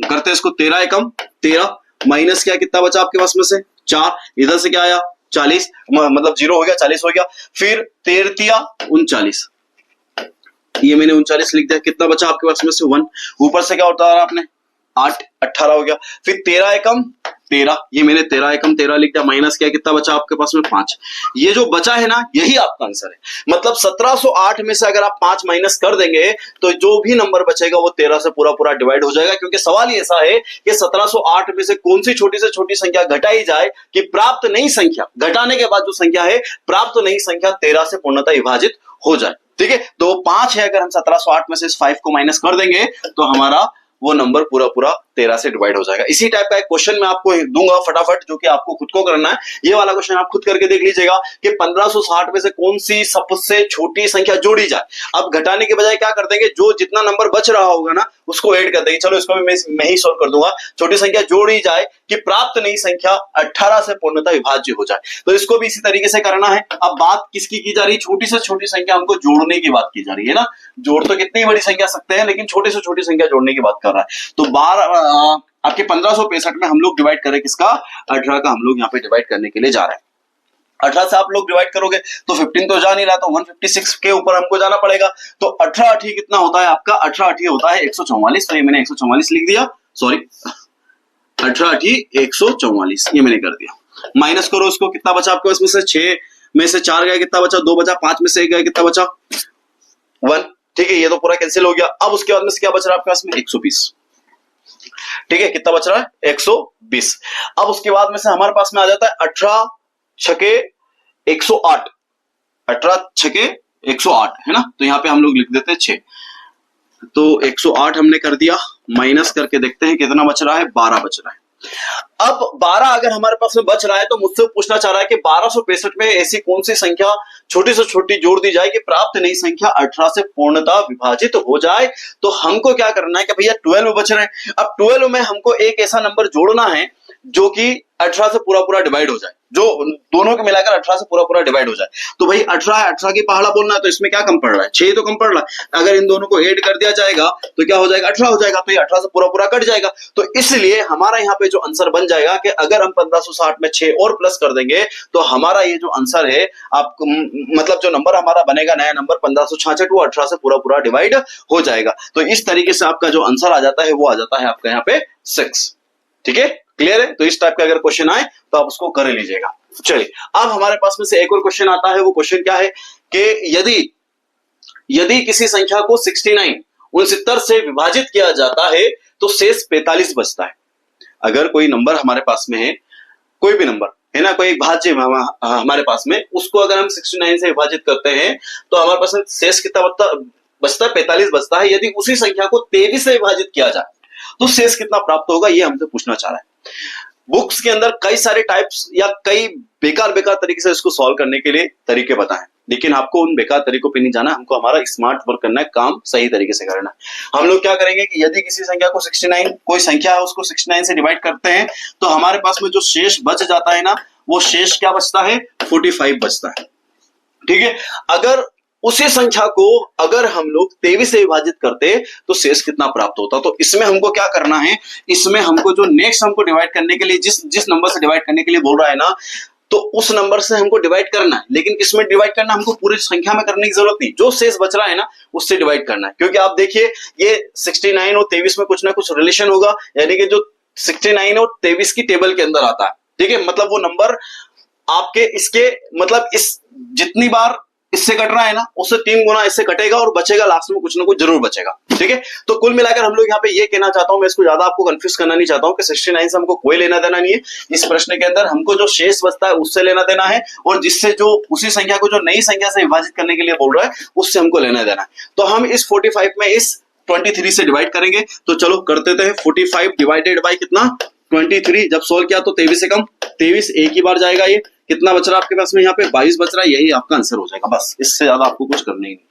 करते इसको। 13 एकम 13 माइनस क्या, कितना बचा आपके पास में से 4, इधर से क्या आया 40, मतलब 0 हो गया, 40 हो गया। फिर 13 39, ये मैंने 39 लिख दिया। कितना बचा आपके पास में से 1, ऊपर से क्या उतारा आपने 8, 18 हो गया। फिर 13 एकम 13, ये मैंने 13 एकम 13 लिख दिया, माइनस क्या, कितना बचा आपके पास में 5। ये जो बचा है ना, यही आपका आंसर है। मतलब 1708 में से अगर आप 5 माइनस कर देंगे तो जो भी नंबर बचेगा वो 13 से पूरा पूरा डिवाइड हो जाएगा, क्योंकि सवाल ही ऐसा है कि 1708 में से कौन सी छोटी से छोटी संख्या घटाई जाए कि प्राप्त नई संख्या, घटाने के बाद जो संख्या है प्राप्त नई संख्या 13 से पूर्णतः विभाजित हो जाए। ठीक है, तो 5 5 है, अगर हम 1708 में से इस 5 को माइनस कर देंगे तो हमारा वो नंबर पूरा पूरा 13 से डिवाइड हो जाएगा। इसी टाइप का एक क्वेश्चन मैं आपको दूंगा फटाफट, जो कि आपको खुद को करना है। ये वाला क्वेश्चन आप खुद करके देख लीजिएगा कि 1560 में से कौन सी सबसे छोटी संख्या जोड़ी जाए। अब घटाने के बजाय क्या कर देंगे, जो जितना नंबर बच रहा होगा ना उसको ऐड कर देंगे। चलो इसको भी मैं ही सॉल्व कर दूंगा। छोटी संख्या जोड़ी जाए कि प्राप्त नई संख्या 18 से पूर्णतः विभाज्य हो जाए, तो इसको भी इसी तरीके से करना है। अब बात किसकी की जा रही है, छोटी से छोटी संख्या हमको जोड़ने की बात की जा रही है ना। जोड़ तो कितनी बड़ी संख्या सकते हैं, लेकिन छोटी से छोटी संख्या जोड़ने की बात कर रहा है। तो 12 आपके 1565 में हम लोग डिवाइड करें किसका, 18 का हम लोग यहाँ पे डिवाइड करने के लिए जा रहे हैं। 18 से आप लोग डिवाइड करोगे तो 15 तो जा नहीं रहा, तो 156 के ऊपर हमको जाना पड़ेगा। तो 18 8 कितना होता है आपका, 18 8 होता है 144। तो ये मैंने 144 लिख दिया, सॉरी 18 8 144 ये मैंने कर दिया। माइनस करो इसको, कितना बचा आपको इसमें से, 6 में से 4 गया कितना बचा, 2 बचा, 5 में से 1 गया कितना बचा, 1। ठीक है, ये तो पूरा कैंसिल हो गया। अब उसके बाद में से क्या बच रहा है आपके पास में, 120। ठीक है, कितना बच रहा है, 120। अब उसके बाद में से हमारे पास में आ जाता है 18 छके 108, 18 छके 108 है ना। तो यहाँ पे हम लोग लिख देते हैं 6, तो 108 हमने कर दिया। माइनस करके देखते हैं कितना बच रहा है, 12 बच रहा है। अब 12 अगर हमारे पास में बच रहा है तो मुझसे पूछना चाह रहा है कि 1265 में ऐसी कौन सी संख्या छोटी से छोटी जोड़ दी जाए कि प्राप्त नई संख्या 18 से पूर्णतः विभाजित हो जाए। तो हमको क्या करना है कि भैया 12 बच रहे हैं। अब 12 में हमको एक ऐसा नंबर जोड़ना है जो कि 18 से पूरा पूरा डिवाइड हो जाए, जो दोनों के मिलाकर 18 से पूरा पूरा डिवाइड हो जाए। तो भाई 18 है, 18 की पहाड़ा बोलना है, तो इसमें क्या कम पड़ रहा है, 6 तो कम पड़ रहा है। अगर इन दोनों को ऐड कर दिया जाएगा तो क्या हो जाएगा, 18 हो जाएगा। तो ये 18 से पूरा पूरा कट जाएगा। तो इसलिए हमारा यहाँ पे जो आंसर बन जाएगा कि अगर हम 1560 में 6 और प्लस कर देंगे तो हमारा ये जो आंसर है आपको, मतलब जो नंबर हमारा बनेगा नया नंबर 1566, वो 18 से पूरा पूरा डिवाइड हो जाएगा। तो इस तरीके से आपका जो आंसर आ जाता है वो आ जाता है आपका यहाँ पे 6। ठीक है, क्लियर है। तो इस टाइप का अगर क्वेश्चन आए तो आप उसको कर लीजिएगा। चलिए, अब हमारे पास में से एक और क्वेश्चन आता है। वो क्वेश्चन क्या है कि यदि किसी संख्या को 69 से विभाजित किया जाता है तो शेष 45 बचता है। अगर कोई नंबर हमारे पास में है, कोई भी नंबर है ना, कोई एक भाज्य हमारे पास में, उसको अगर हम 69 से विभाजित करते हैं तो हमारे पास में शेष कितना बचता है, 45 बचता है। यदि उसी संख्या को 23 से विभाजित किया जाए तो शेष कितना प्राप्त होगा, ये हमसे पूछना चाह रहा है। बुक्स के अंदर कई सारे टाइप्स या कई बेकार तरीके से इसको सॉल्व करने के लिए तरीके बताएं, लेकिन आपको उन बेकार तरीकों पे नहीं जाना। हमको हमारा स्मार्ट वर्क करना है, काम सही तरीके से करना है। हम लोग क्या करेंगे कि यदि किसी संख्या को 69, कोई संख्या है उसको 69 से डिवाइड करते हैं तो हमारे पास में जो शेष बच जाता है ना, वो शेष क्या बचता है, 45 बचता है। ठीक है, अगर उसी संख्या को अगर हम लोग 23 से विभाजित करते तो शेष कितना प्राप्त होता। तो इसमें हमको क्या करना है, इसमें हमको जो नेक्स्ट हमको डिवाइड करने के लिए जिस नंबर से डिवाइड करने के लिए बोल रहा है ना, तो उस नंबर से हमको डिवाइड करना है। लेकिन किसमें डिवाइड करना, हमको पूरी संख्या में करने की जरूरत नहीं, जो शेष बच रहा है ना उससे डिवाइड करना है। क्योंकि आप देखिए ये 69 और 23 में कुछ ना कुछ रिलेशन होगा, यानी कि जो 69 और 23 की टेबल के अंदर आता है। ठीक है, मतलब वो नंबर आपके इसके मतलब इस जितनी बार इससे कट रहा है ना, उससे 3 गुना इससे कटेगा और बचेगा लास्ट में कुछ ना कुछ जरूर बचेगा। ठीक है, तो कुल मिलाकर हम लोग यहाँ पे ये कहना चाहता हूं, मैं इसको ज्यादा आपको कंफ्यूज करना नहीं चाहता हूं कि 69 से हमको कोई लेना देना नहीं है। इस प्रश्न के अंदर हमको जो शेष बचता है उससे लेना देना है, और जिससे जो उसी संख्या को जो नई संख्या से विभाजित करने के लिए बोल रहा है उससे हमको लेना देना है। तो हम इस 45 में इस 23 से डिवाइड करेंगे। तो चलो कर देते हैं, 45 डिवाइडेड बाई कितना, 23। जब सोल्व किया तो 23 से कम 23 एक ही बार जाएगा। ये कितना बच रहा है आपके पास में, यहाँ पे 22 बच रहा है। यही आपका आंसर हो जाएगा, बस इससे ज्यादा आपको कुछ करना ही नहीं।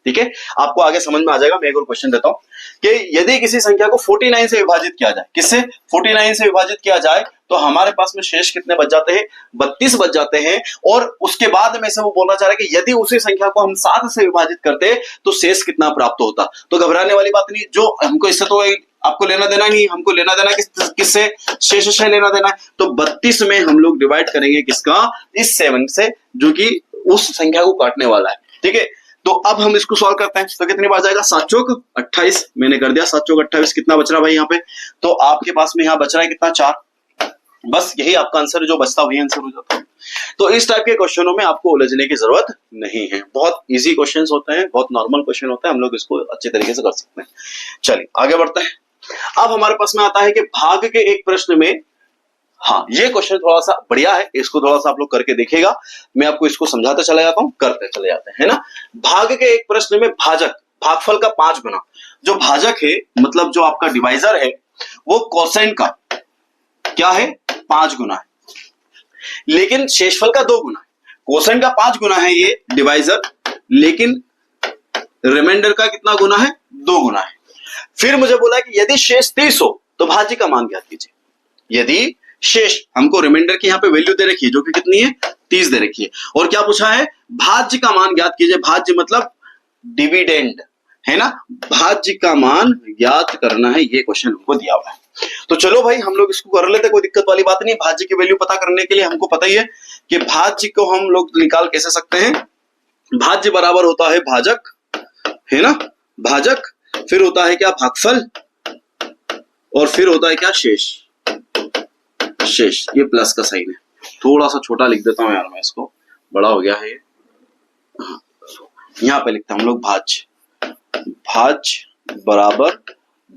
ठीक है, आपको आगे समझ में आ जाएगा। मैं एक और क्वेश्चन देता हूं कि यदि किसी संख्या को 49 से विभाजित किया जाए, किससे 49 से विभाजित किया जाए तो हमारे पास में शेष कितने बच जाते हैं, 32 बच जाते हैं। और उसके बाद में से वो बोलना चाह रहा है कि यदि उसी संख्या को हम 7 से विभाजित करते तो शेष कितना प्राप्त होता। तो घबराने वाली बात नहीं, जो हमको इससे तो आपको लेना देना नहीं, हमको लेना देना किससे, शेष से लेना देना है। तो 32 में हम लोग डिवाइड करेंगे किसका, इस 7 से, जो कि उस संख्या को काटने वाला है। ठीक है, तो अब हम इसको सॉल्व करते हैं। तो कितनी बार जाएगा, 7 चौक 28 मैंने कर दिया, 7 चौक 28। कितना बच रहा भाई यहाँ पे, तो आपके पास में यहाँ बच रहा है कितना, 4। बस यही आपका आंसर, जो बचता वही आंसर हो जाता है। तो इस टाइप के क्वेश्चनों में आपको उलझने की जरूरत नहीं है, बहुत इजी क्वेश्चंस होते हैं, बहुत नॉर्मल क्वेश्चन होते हैं, हम लोग इसको अच्छे तरीके से कर सकते हैं। चलिए आगे बढ़ते हैं। अब हमारे पास में आता है कि भाग के एक प्रश्न में हाँ, ये क्वेश्चन थोड़ा सा बढ़िया है, इसको थोड़ा सा आप लोग करके देखिएगा। मैं आपको इसको समझाते चला जाता हूं, करते चले जाते हैं, है ना। भाग के एक प्रश्न में भाजक भागफल का 5 गुना, जो भाजक है मतलब जो आपका डिवाइजर है वो कोसेंट का क्या है 5 गुना है, लेकिन शेषफल का 2 गुना है। कोसेंट का 5 गुना है ये डिवाइजर, लेकिन रिमाइंडर का कितना गुना है 2 गुना है। फिर मुझे बोला कि यदि शेष 30 हो तो भाज्य का मान ज्ञात कीजिए। यदि शेष, हमको रिमाइंडर की यहाँ पे वैल्यू दे रखी है जो कि कितनी है 30 दे रखी है, और क्या पूछा है भाज्य का मान ज्ञात कीजिए। भाज्य मतलब डिविडेंड, है ना, भाज्य का मान ज्ञात करना है, ये क्वेश्चन हमको दिया हुआ है। तो चलो भाई हम लोग इसको कर लेते, कोई दिक्कत वाली बात नहीं। भाज्य की वैल्यू पता करने के लिए हमको पता ही है कि भाज्य को हम लोग निकाल कैसे सकते हैं। भाज्य बराबर होता है भाजक, है ना, भाजक, फिर होता है क्या भागफल, और फिर होता है क्या शेष। शेष ये प्लस का साइन है, थोड़ा सा छोटा लिख देता हूं यार मैं इसको, बड़ा हो गया है ये। यहां पे लिखते हैं हम लोग भाज्य, भाज्य बराबर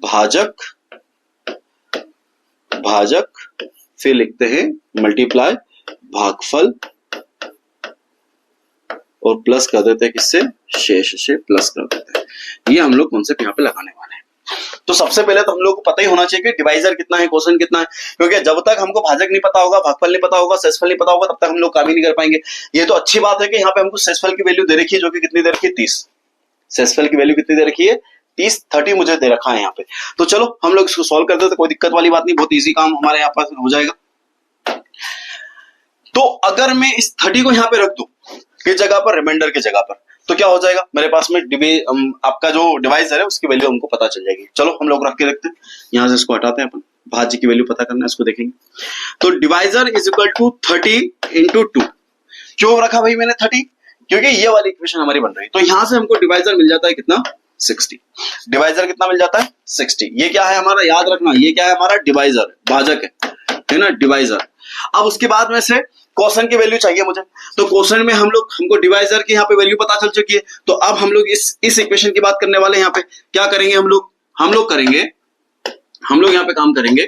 भाजक, भाजक, फिर लिखते हैं मल्टीप्लाई भागफल, और प्लस कर देते हैं किससे, शेष से प्लस कर देते हैं। ये हम लोग कॉन्सेप्ट यहाँ पे लगाने वाले हैं। तो सबसे पहले तो हम लोग को पता ही होना चाहिए कि डिवाइजर कितना है, कोसेंट कितना है, क्योंकि जब तक हमको भाजक नहीं पता होगा, भागफल नहीं पता होगा, शेषफल नहीं पता होगा, तब तक हम लोग काम ही नहीं कर पाएंगे। ये तो अच्छी बात है कि यहाँ पे हमको शेषफल की वैल्यू दे रखी है, जो कि कितनी दे रखी है 30। शेषफल की वैल्यू कितनी दे रखी है 30 मुझे दे रखा है यहाँ पे। तो चलो हम लोग इसको सॉल्व कर देते, कोई दिक्कत वाली बात नहीं, बहुत ईजी काम हमारे यहाँ पास हो जाएगा। तो अगर मैं इस 30 को यहाँ पे रख दूं किस जगह पर, रिमाइंडर की जगह पर, तो क्या हो जाएगा मेरे पास में आपका जो डिवाइजर है उसकी वैल्यू हमको पता चल जाएगी। चलो हम लोग रख के रखते हैं, यहां से इसको हटाते हैं, अपन भाज्य की वैल्यू पता करना है, इसको देखेंगे। तो divisor is equal to 30 into 2। क्यों रखा भाई मैंने 30, क्योंकि ये वाली इक्वेशन हमारी बन रही है। तो यहां से हमको डिवाइजर मिल जाता है कितना 60। डिवाइजर कितना मिल जाता है 60। ये क्या है हमारा, याद रखना, ये क्या है हमारा डिवाइजर, भाजक है ना, डिवाइजर। अब उसके बाद में से कोसेंट की वैल्यू चाहिए मुझे, तो कोसेंट में हमको डिवाइजर की यहाँ पे वैल्यू पता चल चुकी है। तो अब हम लोग इस इक्वेशन की बात करने वाले हैं। यहाँ पे क्या करेंगे हम लोग यहाँ पे काम करेंगे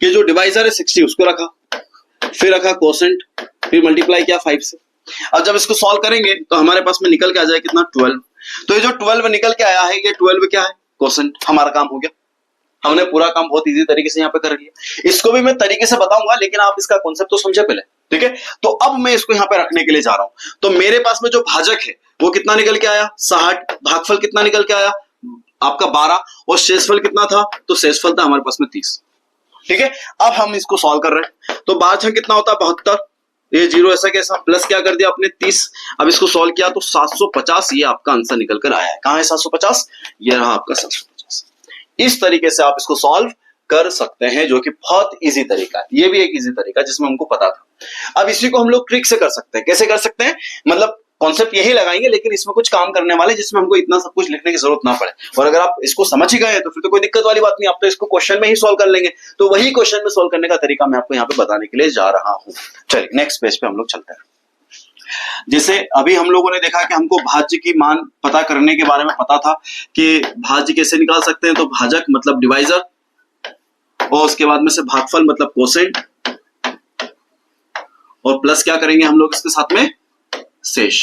कि जो डिवाइजर है 60 उसको रखा, फिर रखा कोसेंट, फिर मल्टीप्लाई किया 5 से। अब जब इसको सॉल्व करेंगे तो हमारे पास में निकल के आ जाए कितना 12। तो ये जो 12 निकल के आया है, ये 12 क्या है कोसेंट, हमारा काम हो गया। हमने पूरा काम बहुत इजी तरीके से यहाँ पे कर लिया। इसको भी मैं तरीके से बताऊंगा, लेकिन आप इसका कॉन्सेप्ट तो समझे पहले, ठीक है। तो अब मैं इसको यहाँ पे रखने के लिए जा रहा हूं। तो मेरे पास में जो भाजक है वो कितना निकल के आया 60, भागफल कितना निकल के आया आपका 12, और शेषफल कितना था, तो शेषफल था हमारे पास में 30, ठीक है। अब हम इसको सॉल्व कर रहे हैं, तो 12 कितना होता है 72, ये 0 ऐसा कैसा, प्लस क्या कर दिया आपने 30। अब इसको सॉल्व किया तो 750, ये आपका आंसर निकल कर आया है। कहां है 750, ये रहा आपका 750। इस तरीके से आप इसको सॉल्व कर सकते हैं, जो कि बहुत इजी तरीका है। ये भी एक इजी तरीका है जिसमें हमको पता था। अब इसी को हम लोग ट्रिक से कर सकते हैं। कैसे कर सकते हैं, मतलब कॉन्सेप्ट यही लगाएंगे, लेकिन इसमें कुछ काम करने वाले जिसमें हमको इतना सब कुछ लिखने की जरूरत ना पड़े। और अगर आप इसको समझ ही गए तो फिर तो कोई दिक्कत वाली बात नहीं, आप तो इसको क्वेश्चन में ही सॉल्व कर लेंगे। तो वही क्वेश्चन में सॉल्व करने का तरीका मैं आपको यहाँ पे बताने के लिए जा रहा हूं। चलिए नेक्स्ट पेज पे हम लोग चलते हैं। जैसे अभी हम लोगों ने देखा कि हमको भाज्य की मान पता करने के बारे में पता था कि भाज्य कैसे निकाल सकते हैं। तो भाजक मतलब डिवाइजर, और उसके बाद में से भागफल मतलब कोसेंट, और प्लस क्या करेंगे हम लोग इसके साथ में शेष।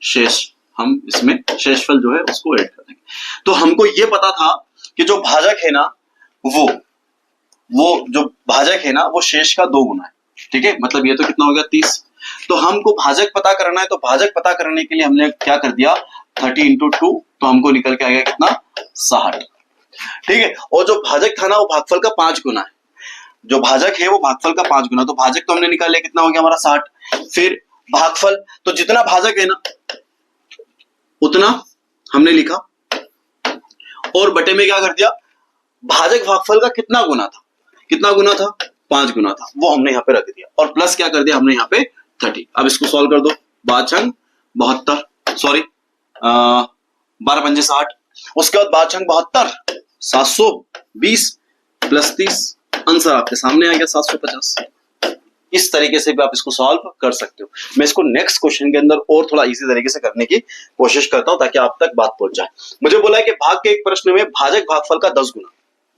शेष हम इसमें शेषफल जो है उसको ऐड कर देंगे। तो हमको ये पता था कि जो भाजक है ना वो जो भाजक है ना वो शेष का 2 गुना है, ठीक है। मतलब ये तो कितना हो गया 30। तो हमको भाजक पता करना है, तो भाजक पता करने के लिए हमने क्या कर दिया 30 इंटू 2, तो हमको निकल के आ गया कितना 60, ठीक है। और जो भाजक था ना वो भागफल का 5 गुना है। जो भाजक है वो भागफल का 5 गुना, तो भाजक तो हमने निकाले कितना हो गया हमारा 60। फिर भागफल, तो जितना भाजक है ना उतना हमने लिखा, और बटे में क्या कर दिया भाजक भागफल का कितना गुना था 5 गुना था, वो हमने यहाँ पे रख दिया, और प्लस क्या कर दिया हमने यहाँ पे 30। अब इसको सॉल्व कर दो, 5 72, सॉरी 12 पंजे 60, उसके बाद 5 72 720 प्लस 30, आंसर आपके सामने आ गया 750। इस तरीके से भी आप इसको सॉल्व कर सकते हो। मैं इसको नेक्स्ट क्वेश्चन के अंदर और थोड़ा इजी तरीके से करने की कोशिश करता हूं ताकि आप तक बात पहुंच जाए। मुझे बोला है कि भाग के एक प्रश्न में भाजक भागफल का 10 गुना,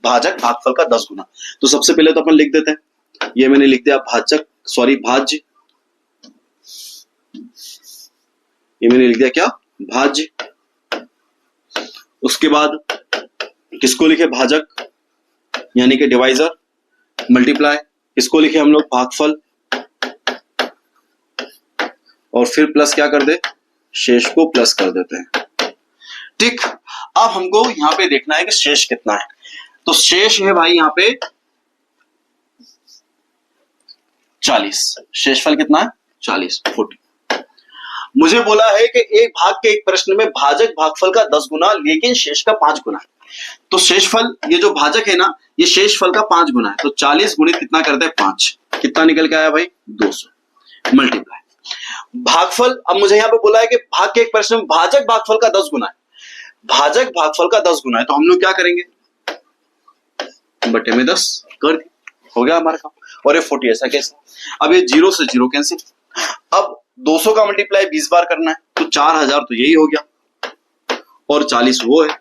भाजक भागफल का 10 गुना। तो सबसे पहले तो अपन लिख देते हैं, ये मैंने लिख दिया भाजक, सॉरी भाज्य, ये मैंने लिख दिया क्या, भाज्य। उसके बाद किसको लिखे, भाजक यानी कि डिवाइजर, मल्टीप्लाई, इसको लिखे हम लोग भागफल, और फिर प्लस क्या कर दे, शेष को प्लस कर देते हैं। ठीक, अब हमको यहां पे देखना है कि शेष कितना है। तो शेष है भाई यहां पे 40, शेषफल कितना है 40, 40। मुझे बोला है कि एक भाग के एक प्रश्न में भाजक भागफल का 10 गुना लेकिन शेष का 5 गुना है। तो शेषफल, ये जो भाजक है ना, ये शेषफल का 5 गुना है। तो 40 गुणित कितना करते हैं 5, कितना निकल के आया भाई 200, मल्टीप्लाई भागफल। अब मुझे यहां पे बोला है कि भाग के एक प्रश्न में भाजक भागफल का 10 गुना है, भाजक भागफल का 10 गुना है। तो हम लोग क्या करेंगे, बटे में 10 कर दिया, हो गया हमारा काम। और ये 40 ऐसा कैसे, अब ये 0 से 0 कैंसिल। अब 200 का मल्टीप्लाई 20 बार करना है, तो 4000 तो यही हो गया और 40 वो है,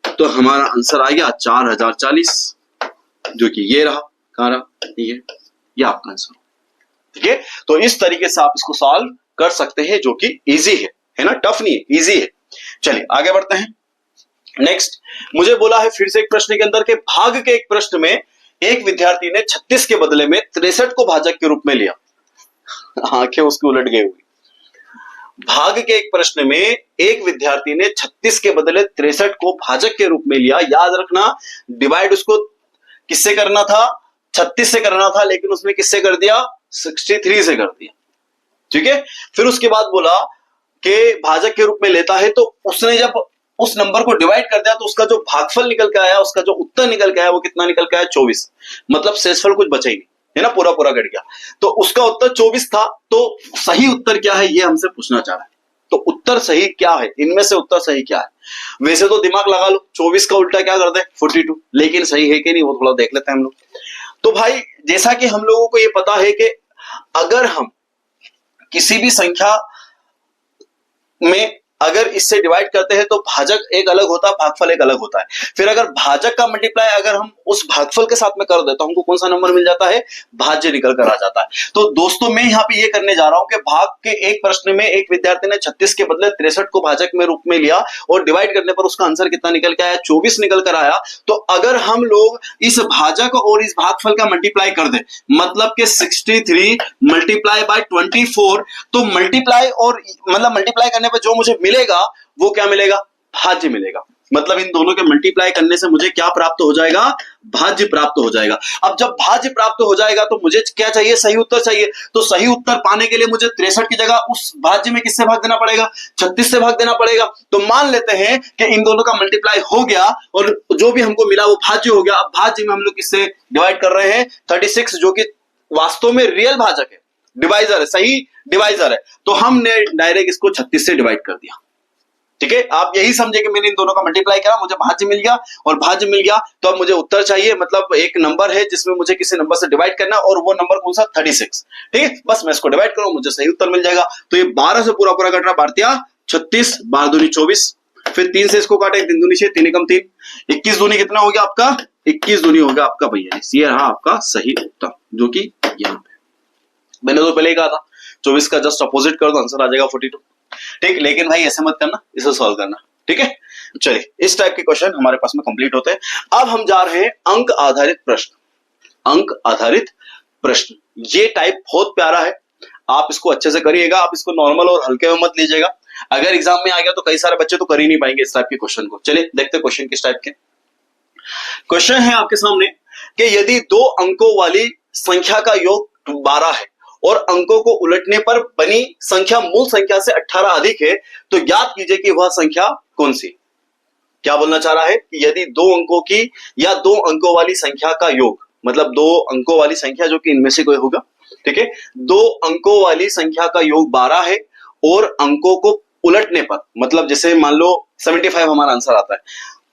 तो हमारा आंसर आ गया 4040, जो कि ये रहा, कहां रहा, ये आपका आंसर। ठीक है, तो इस तरीके से आप इसको सॉल्व कर सकते हैं, जो कि इजी है ना, टफ नहीं है, इजी है। चलिए आगे बढ़ते हैं। नेक्स्ट मुझे बोला है फिर से एक प्रश्न के अंदर के भाग के एक प्रश्न में एक विद्यार्थी ने 36 के बदले में 63 को भाजक के रूप में लिया। आंखें उसकी उलट गई हुई। भाग के एक प्रश्न में एक विद्यार्थी ने 36 के बदले 63 को भाजक के रूप में लिया। याद रखना, डिवाइड उसको किससे करना था, 36 से करना था, लेकिन उसने किससे कर दिया, 63 से कर दिया। ठीक है, फिर उसके बाद बोला कि भाजक के रूप में लेता है, तो उसने जब उस नंबर को डिवाइड कर दिया तो उसका जो भागफल निकल के आया, उसका जो उत्तर निकल के आया, वो कितना निकल के आया 24। मतलब शेषफल कुछ बचा ही नहीं है ना, पूरा पूरा कट गया। तो उसका उत्तर 24 था। तो सही उत्तर क्या है ये हमसे पूछना चाह रहा है। तो उत्तर सही क्या है, इनमें से उत्तर सही क्या है। वैसे तो दिमाग लगा लो, 24 का उल्टा क्या कर दे 42, लेकिन सही है कि नहीं वो थोड़ा देख लेते हैं हम लोग। तो भाई जैसा कि हम लोगों को ये पता है कि अगर हम किसी भी संख्या में अगर इससे डिवाइड करते हैं तो भाजक एक अलग होता है, भागफल एक अलग होता है। फिर अगर भाजक का मल्टीप्लाई अगर हम उस भागफल के साथ में कर दे तो हमको कौन सा नंबर मिल जाता है, भाज्य निकल कर आ जाता है। तो दोस्तों मैं यहाँ पे ये करने जा रहा हूं कि भाग के एक प्रश्न में एक विद्यार्थी ने 36 के बदले 63 को भाजक में रूप में लिया और डिवाइड करने पर उसका आंसर कितना निकल के आया, 24 निकल कर आया। तो अगर हम लोग इस भाजक और इस भागफल का मल्टीप्लाई कर दे, मतलब कि 63 मल्टीप्लाई बाय 24, तो मल्टीप्लाई और मतलब मल्टीप्लाई करने पर जो मुझे मिलेगा वो क्या मिलेगा, भाज्य मिलेगा। मतलब इन दोनों के मल्टीप्लाई करने से मुझे क्या प्राप्त हो जाएगा, भाज्य प्राप्त हो जाएगा। अब जब भाज्य प्राप्त हो जाएगा तो मुझे क्या चाहिए, सही उत्तर चाहिए। तो सही उत्तर पाने के लिए मुझे 63 की जगह उस भाज्य में किससे भाग देना पड़ेगा, 36 से भाग देना पड़ेगा। तो मान लेते हैं कि इन दोनों का मल्टीप्लाई हो गया और जो भी हमको मिला वो भाज्य हो गया। अब भाज्य में हम लोग किससे डिवाइड कर रहे हैं, 36, जो कि वास्तव में रियल भाजक है, डिवाइजर है, सही डिवाइजर है। तो हमने डायरेक्ट इसको 36 से डिवाइड कर दिया। ठीक है, आप यही समझे कि मैंने इन दोनों का मल्टीप्लाई करा, मुझे भाज्य मिल गया और भाज्य मिल गया। तो अब मुझे उत्तर चाहिए, मतलब एक नंबर है जिसमें मुझे किसी नंबर से डिवाइड करना और वो नंबर कौन सा, 36। ठीक है, बस मैं इसको डिवाइड करूं, मुझे सही उत्तर मिल जाएगा। तो ये 12 से पूरा पूरा कट रहा, 12 36, 12 दूनी 24, फिर 3 से इसको काटे, 3 दूनी 6, 3 एकम 3, 21 दूनी कितना हो गया आपका, 21 दूनी हो गया आपका भैया। ये रहा आपका सही उत्तर, जो कि यहाँ पे मैंने तो पहले ही कहा था 24 का जस्ट अपोजिट कर दो, आंसर आ जाएगा 42। ठीक, लेकिन भाई ऐसे मत करना, इसे सॉल्व करना। ठीक है, चलिए इस टाइप के क्वेश्चन हमारे पास में कंप्लीट होते हैं। अब हम जा रहे हैं अंक आधारित प्रश्न। अंक आधारित प्रश्न, ये टाइप बहुत प्यारा है, आप इसको अच्छे से करिएगा। आप इसको नॉर्मल और हल्के में मत लीजिएगा। अगर एग्जाम में आ गया तो कई सारे बच्चे तो कर ही नहीं पाएंगे इस टाइप के क्वेश्चन को। चलिए देखते हैं क्वेश्चन किस टाइप के। क्वेश्चन है आपके सामने कि यदि 2 अंकों वाली संख्या का योग 12 है और अंकों को उलटने पर बनी संख्या मूल संख्या से 18 अधिक है, तो ज्ञात कीजिए कि वह संख्या कौन सी। क्या बोलना चाह रहा है कि यदि 2 अंकों की या 2 अंकों वाली संख्या का योग, मतलब 2 अंकों वाली संख्या जो कि इनमें से कोई होगा। ठीक है, 2 अंकों वाली संख्या का योग 12 है और अंकों को उलटने पर, मतलब जैसे मान लो 75 हमारा आंसर आता है,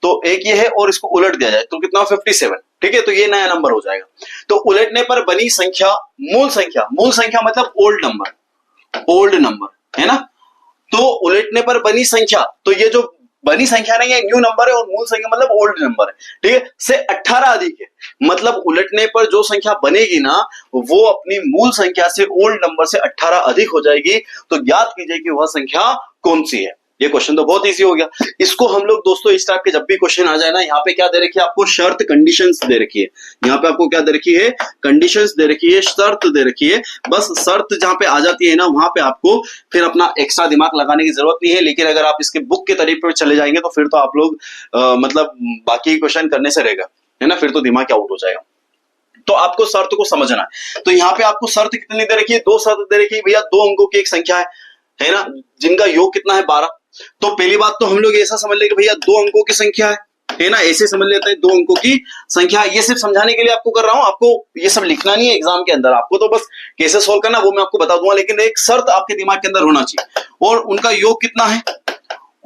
तो एक ये है और इसको उलट दिया जाए तो कितना 57। ठीक है, तो ये नया नंबर हो जाएगा। तो उलटने पर बनी संख्या मूल संख्या, मूल संख्या मतलब ओल्ड नंबर, ओल्ड नंबर है ना। तो उलटने पर बनी संख्या, तो ये जो बनी संख्या नहीं है, न्यू नंबर है, और मूल संख्या मतलब ओल्ड नंबर है, ठीक है, से 18 अधिक है, मतलब उलटने पर जो संख्या बनेगी ना वो अपनी मूल संख्या से ओल्ड नंबर से 18 अधिक हो जाएगी। तो ज्ञात कीजिए कि वह संख्या कौन सी है। ये क्वेश्चन तो बहुत इजी हो गया। इसको हम लोग दोस्तों इस टाइप के जब भी क्वेश्चन आ जाए ना, यहाँ पे क्या दे रखी है आपको, शर्त कंडीशंस दे रखी है। यहाँ पे आपको क्या दे रखी है, कंडीशंस दे रखी है, शर्त दे रखी है। बस शर्त जहां पे आ जाती है ना, वहां पे आपको फिर अपना एक्स्ट्रा दिमाग लगाने की जरूरत नहीं है। लेकिन अगर आप इसके बुक के तरीके पे चले जाएंगे तो फिर तो आप लोग मतलब बाकी क्वेश्चन करने से रहेगा, है ना, फिर तो दिमाग आउट हो जाएगा। तो आपको शर्त को समझना है। तो यहाँ पे आपको शर्त कितनी दे रखी है, 2 शर्त दे रखी है भैया, 2 अंकों की एक संख्या है ना, जिनका योग कितना है 12। तो पहली बात तो हम लोग ऐसा समझ ले कि भैया 2 अंकों की संख्या है ना, ऐसे समझ लेते हैं 2 अंकों की संख्या। ये सिर्फ समझाने के लिए आपको कर रहा हूं, आपको ये सब लिखना नहीं है एग्जाम के अंदर, आपको तो बस कैसे सोल्व करना वो मैं आपको बता दूंगा। लेकिन एक शर्त आपके दिमाग के अंदर होना चाहिए, और उनका योग कितना है,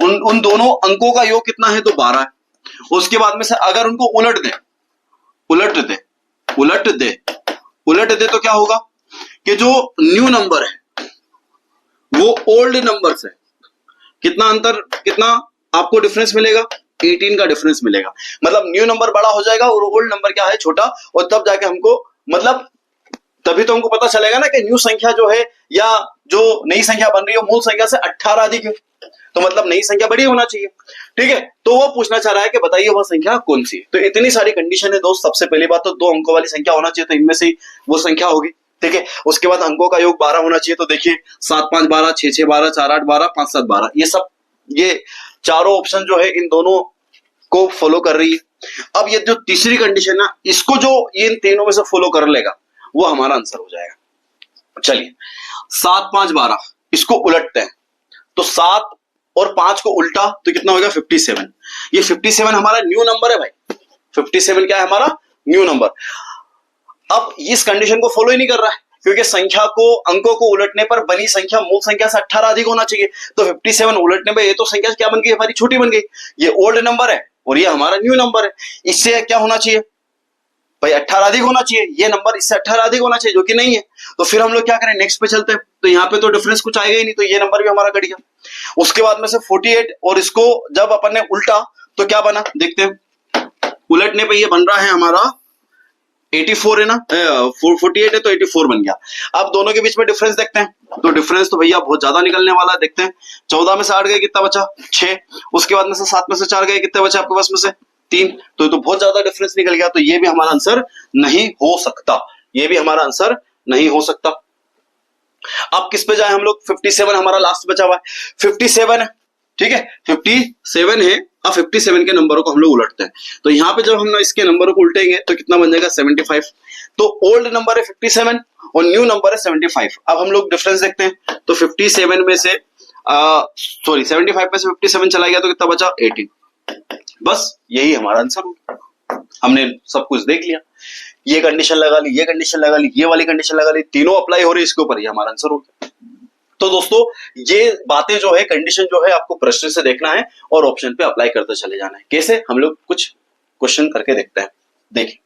उन दोनों अंकों का योग कितना है, तो 12 है। उसके बाद में से अगर उनको उलट दे तो क्या होगा कि जो न्यू नंबर है वो ओल्ड नंबर से कितना अंतर, कितना आपको डिफरेंस मिलेगा, 18 का डिफरेंस मिलेगा। मतलब न्यू नंबर बड़ा हो जाएगा और ओल्ड नंबर क्या है, छोटा, और तब जाके हमको मतलब तभी तो हमको पता चलेगा ना कि न्यू संख्या जो है या जो नई संख्या बन रही है मूल संख्या से 18 अधिक है, तो मतलब नई संख्या बड़ी होना चाहिए, ठीक है। तो वो पूछना चाह रहा है कि बताइए वह संख्या कौन सी है। तो इतनी सारी कंडीशन है दोस्त। सबसे पहली बात तो 2 अंकों वाली संख्या होना चाहिए, तो इनमें से वो संख्या होगी, ठीक है। उसके बाद अंकों का योग 12 होना चाहिए, तो देखिए 7 5 12, 6 6 12, 4 8 12, 5 7 12, ये सब ये चारों ऑप्शन जो है इन दोनों को फॉलो कर रही है। अब ये जो तीसरी कंडीशन ना, इसको जो इन तीनों में से फॉलो कर लेगा वो हमारा आंसर हो जाएगा। चलिए 7 5 12 इसको उलटते हैं, तो 7 और 5 को उल्टा तो कितना होगा, 57। ये 57 हमारा न्यू नंबर है भाई, 57 क्या है हमारा न्यू नंबर। अब इस कंडीशन को फॉलो ही नहीं कर रहा है, क्योंकि संख्या को, अंकों को उलटने पर बनी संख्या मूल संख्या से 18 अधिक होना चाहिए। तो 57 उलटने पर ये तो संख्या क्या बन गई, हमारी छोटी बन गई। ये ओल्ड नंबर है और ये हमारा न्यू नंबर है। इससे क्या होना चाहिए भाई, 18 अधिक होना चाहिए, ये नंबर इससे 18 अधिक होना चाहिए, जो कि नहीं है। तो फिर हम लोग क्या करें, नेक्स्ट पे चलते हैं। तो यहाँ पे तो डिफरेंस कुछ आएगा ही नहीं, तो ये नंबर भी हमारा घट गया। उसके बाद में से 48, और इसको जब अपन ने उल्टा तो क्या बना, देखते हैं। उलटने पे ये बन रहा है हमारा 84 है ना, 48 है तो 84 बन गया। अब दोनों के बीच में डिफरेंस देखते हैं, तो डिफरेंस तो भैया बहुत ज्यादा निकलने वाला है। देखते हैं 14 में से 8 गए, कितना बचा, 6। उसके बाद में से 7 में से 4 गए, कितने बचे आपके पास में से 3। तो बहुत ज्यादा डिफरेंस निकल गया, तो ये भी हमारा आंसर नहीं हो सकता, ये भी हमारा आंसर नहीं हो सकता। अब किस पे जाए हम लोग, 57 हमारा लास्ट बचा हुआ है, 57 है, ठीक है, 57 है। अब 57 के नंबरों को हम लोग उलटते हैं, तो यहाँ पे जब हम इसके नंबरों को उल्टेंगे तो कितना बन जाएगा, 75। तो ओल्ड नंबर है 57 और न्यू नंबर है 75। अब हम लोग डिफरेंस देखते हैं, तो 57 में से 75 में से 57 चला गया तो कितना बचा, 18। बस यही हमारा आंसर होगा। हमने सब कुछ देख लिया, ये कंडीशन लगा ली, ये कंडीशन लगा ली, ये वाली कंडीशन लगा ली, तीनों अप्लाई हो रही है इसके ऊपर, ये हमारा आंसर हो गया। तो दोस्तों ये बातें जो है, कंडीशन जो है, आपको प्रश्न से देखना है और ऑप्शन पे अप्लाई करते चले जाना है। कैसे, हम लोग कुछ क्वेश्चन करके देखते हैं। देखिए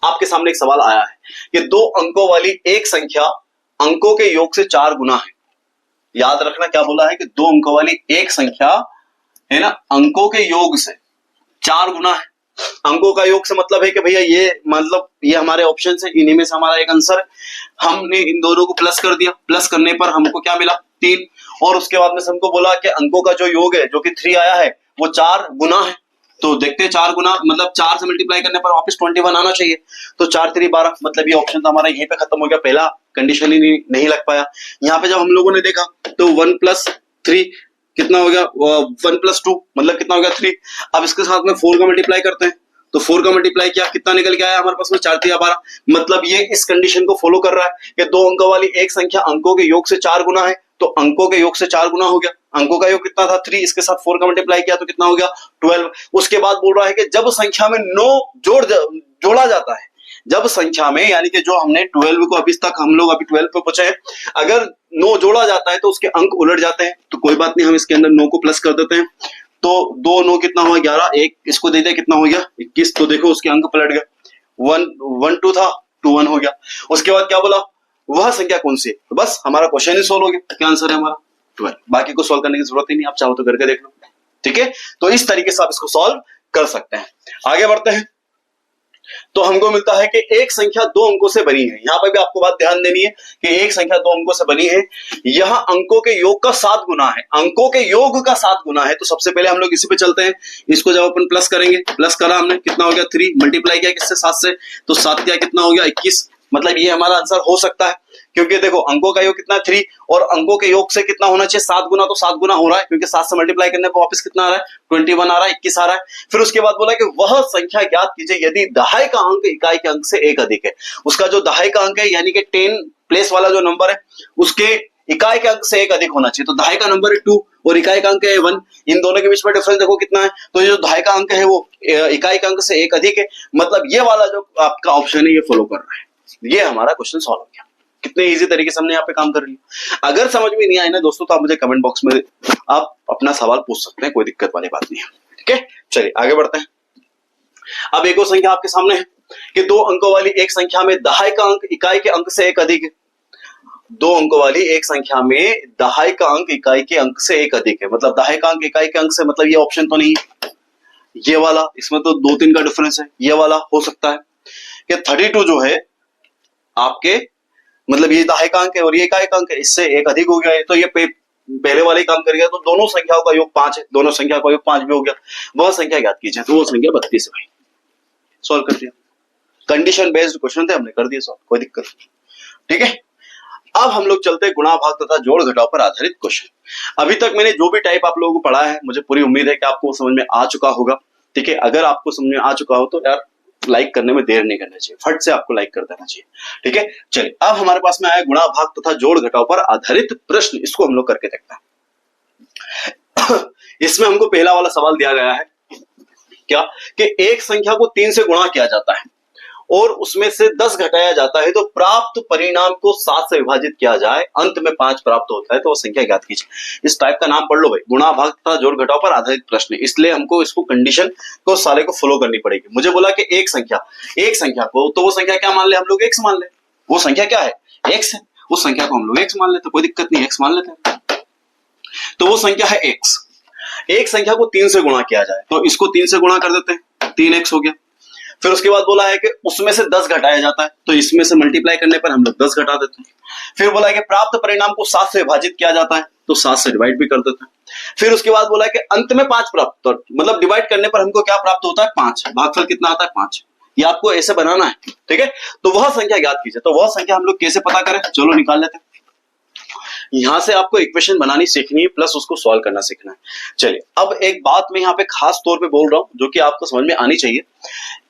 आपके सामने एक सवाल आया है कि 2 अंकों वाली एक संख्या अंकों के योग से 4 गुना है। याद रखना क्या बोला है कि 2 अंकों वाली एक संख्या है ना, अंकों के योग से 4 गुना है। अंकों का योग से मतलब है कि भैया ये मतलब ये हमारे ऑप्शन है, इन्हीं में से हमारा एक आंसर है। हमने इन दोनों को प्लस कर दिया, प्लस करने पर हमको क्या मिला, 3। और उसके बाद में हमको बोला कि अंकों का जो योग है, जो कि 3 आया है, वो 4 गुना है। तो देखते हैं 4 गुना मतलब 4 से मल्टीप्लाई करने पर वापस 21 आना चाहिए। तो 4 3 12, मतलब ये ऑप्शन तो हमारा यहीं पे खत्म हो गया, पहला कंडीशन ही नहीं लग पाया। यहाँ पे जब हम लोगों ने देखा तो 1 + 3 कितना हो गया, 1 + 2 मतलब कितना हो गया, 3। अब इसके साथ में 4 का मल्टीप्लाई करते हैं, तो 4 का मल्टीप्लाई किया, कितना निकल के आया हमारे पास में, 4 3 12। मतलब ये इस कंडीशन को फॉलो कर रहा है कि 2 अंकों वाली एक संख्या अंकों के योग से 4 गुना है, तो अंकों के योग से 4 गुना हो गया। अंकों का योग कितना था, 3, इसके साथ 4 का मल्टीप्लाई किया तो कितना हो गया, 12। उसके बाद बोल रहा है कि जब संख्या में 9 जोड़ा जाता है, जब संख्या में, यानी कि जो हमने 12 को अभी तक हम लोग अभी 12 पे पहुंचे हैं, अगर 9 जोड़ा जाता है तो उसके अंक उलट जाते हैं। तो कोई बात नहीं, हम इसके अंदर 9 को प्लस कर देते हैं। तो 2 9 कितना हुआ, 11, 1 इसको दे दे, कितना हो गया, 21। तो देखो उसके अंक पलट गए, 1 1 2 था, 2 1 हो गया। उसके बाद क्या बोला, वह संख्या कौन सी है, तो बस हमारा क्वेश्चन ही सोल्व हो गया। क्या आंसर है हमारा, 12। बाकी को सोल्व करने की जरूरत ही नहीं, आप चाहो तो करके देख लो। ठीक है, तो इस तरीके से आप इसको सॉल्व कर सकते हैं। आगे बढ़ते हैं तो हमको मिलता है कि एक संख्या दो अंकों से बनी है। यहां पर भी आपको बात ध्यान देनी है कि एक संख्या दो अंकों से बनी है, यह अंकों के योग का 7 गुना है। अंकों के योग का 7 गुना है, तो सबसे पहले हम लोग इसी पे चलते हैं। इसको जब अपन प्लस करेंगे, प्लस करा हमने, कितना हो गया 3, मल्टीप्लाई किया किससे 7 से, तो 7 क्या कितना हो गया 21। मतलब ये हमारा आंसर हो सकता है, क्योंकि देखो अंकों का योग कितना 3 और अंकों के योग से कितना होना चाहिए 7 गुना, तो 7 गुना हो रहा है, क्योंकि 7 से मल्टीप्लाई करने पर वापस कितना आ रहा है 21 आ रहा है, 21 आ रहा है। फिर उसके बाद बोला कि वह संख्या ज्ञात कीजिए यदि दहाई का अंक इकाई के अंक से एक अधिक है। उसका जो दहाई का अंक है यानी कि 10 प्लेस वाला जो नंबर है उसके इकाई के अंक से एक अधिक होना चाहिए। तो दहाई का नंबर है 2 और इकाई का अंक है 1, इन दोनों के बीच में डिफरेंस देखो कितना है, तो ये जो दहाई का अंक है वो इकाई के अंक से एक अधिक है। मतलब ये वाला जो आपका ऑप्शन है ये फॉलो कर रहा है। ये हमारा क्वेश्चन सॉल्व हो गया। कितने इजी तरीके से हमने यहाँ पे काम कर लिया। अगर समझ में नहीं आए ना दोस्तों तो आप मुझे कमेंट बॉक्स में आप अपना सवाल पूछ सकते हैं, कोई दिक्कत वाली बात नहीं है। ठीक है, चलिए आगे बढ़ते हैं। अब एक और संख्या आपके सामने है कि दो अंकों वाली एक संख्या में दहाई का अंक इकाई के अंक से एक अधिक है। दो अंकों वाली एक संख्या में दहाई का अंक इकाई के अंक से एक अधिक है। मतलब दहाई का अंक इकाई के अंक से, मतलब ये ऑप्शन तो नहीं है, ये वाला, इसमें तो 2-3 का डिफरेंस है, ये वाला हो सकता है कि 32 जो है आपके, मतलब ये दहाई का अंक है और ये इकाई का अंक है, इससे एक अधिक हो गया है, तो ये पहले वाले काम कर गया, तो दोनों संख्याओं का योग 5 है, दोनों संख्या का योग 5 भी हो गया। वह संख्या ज्ञात कीजिए, तो वो संख्या 32 है भाई। सॉल्व कर दिया, कंडीशन बेस्ड क्वेश्चन थे, हमने कर दिया सॉल्व, कोई दिक्कत नहीं। ठीक है, अब हम लोग चलते हैं गुणा भाग तथा जोड़ घटाव पर आधारित क्वेश्चन। अभी तक मैंने जो भी टाइप आप लोगों को पढ़ा है मुझे पूरी उम्मीद है कि आपको समझ में आ चुका होगा। ठीक है, अगर आपको समझ में आ चुका हो तो यार लाइक करने में देर नहीं करना चाहिए, फट से आपको लाइक कर देना चाहिए। ठीक है, चलिए अब हमारे पास में आया गुणा भाग तथा जोड़ घटाव पर आधारित प्रश्न, इसको हम लोग करके देखते हैं। इसमें हमको पहला वाला सवाल दिया गया है क्या कि एक संख्या को 3 से गुणा किया जाता है और उसमें से 10 घटाया जाता है, तो प्राप्त परिणाम को 7 से विभाजित किया जाए, अंत में 5 प्राप्त होता है, तो वो संख्या ज्ञात कीजिए। इस टाइप का नाम पढ़ लो भाई, गुणा भाग तथा जोड़ घटाव पर आधारित प्रश्न, इसलिए हमको इसको कंडीशन को सारे को फॉलो करनी पड़ेगी। मुझे बोला कि एक संख्या को, तो वो संख्या क्या मान ले हम लोग, x मान ले। वो संख्या क्या है, x है, उस संख्या को हम लोग x मान लेते, कोई दिक्कत नहीं, x मान लेते हैं। तो वो संख्या है x। एक संख्या को 3 से गुणा किया जाए, तो इसको 3 से गुणा कर देते हैं, 3x हो गया। फिर उसके बाद बोला है कि उसमें से 10 घटाया जाता है, तो इसमें से मल्टीप्लाई करने पर हम लोग 10 घटा देते हैं। फिर बोला है कि प्राप्त परिणाम को 7 से विभाजित किया जाता है, तो 7 से डिवाइड भी कर देते हैं। फिर उसके बाद बोला है कि अंत में 5 प्राप्त, तो मतलब डिवाइड करने पर हमको क्या प्राप्त होता है 5, भागफल कितना आता है 5। ये आपको ऐसे बनाना है। ठीक है, तो वह संख्या ज्ञात कीजिए। तो वह संख्या हम लोग कैसे पता करें, चलो निकाल लेते हैं। यहां से आपको इक्वेशन बनानी सीखनी है प्लस उसको सॉल्व करना सीखना है। चलिए, अब एक बात मैं यहाँ पे खास तौर पे बोल रहा हूं जो कि आपको समझ में आनी चाहिए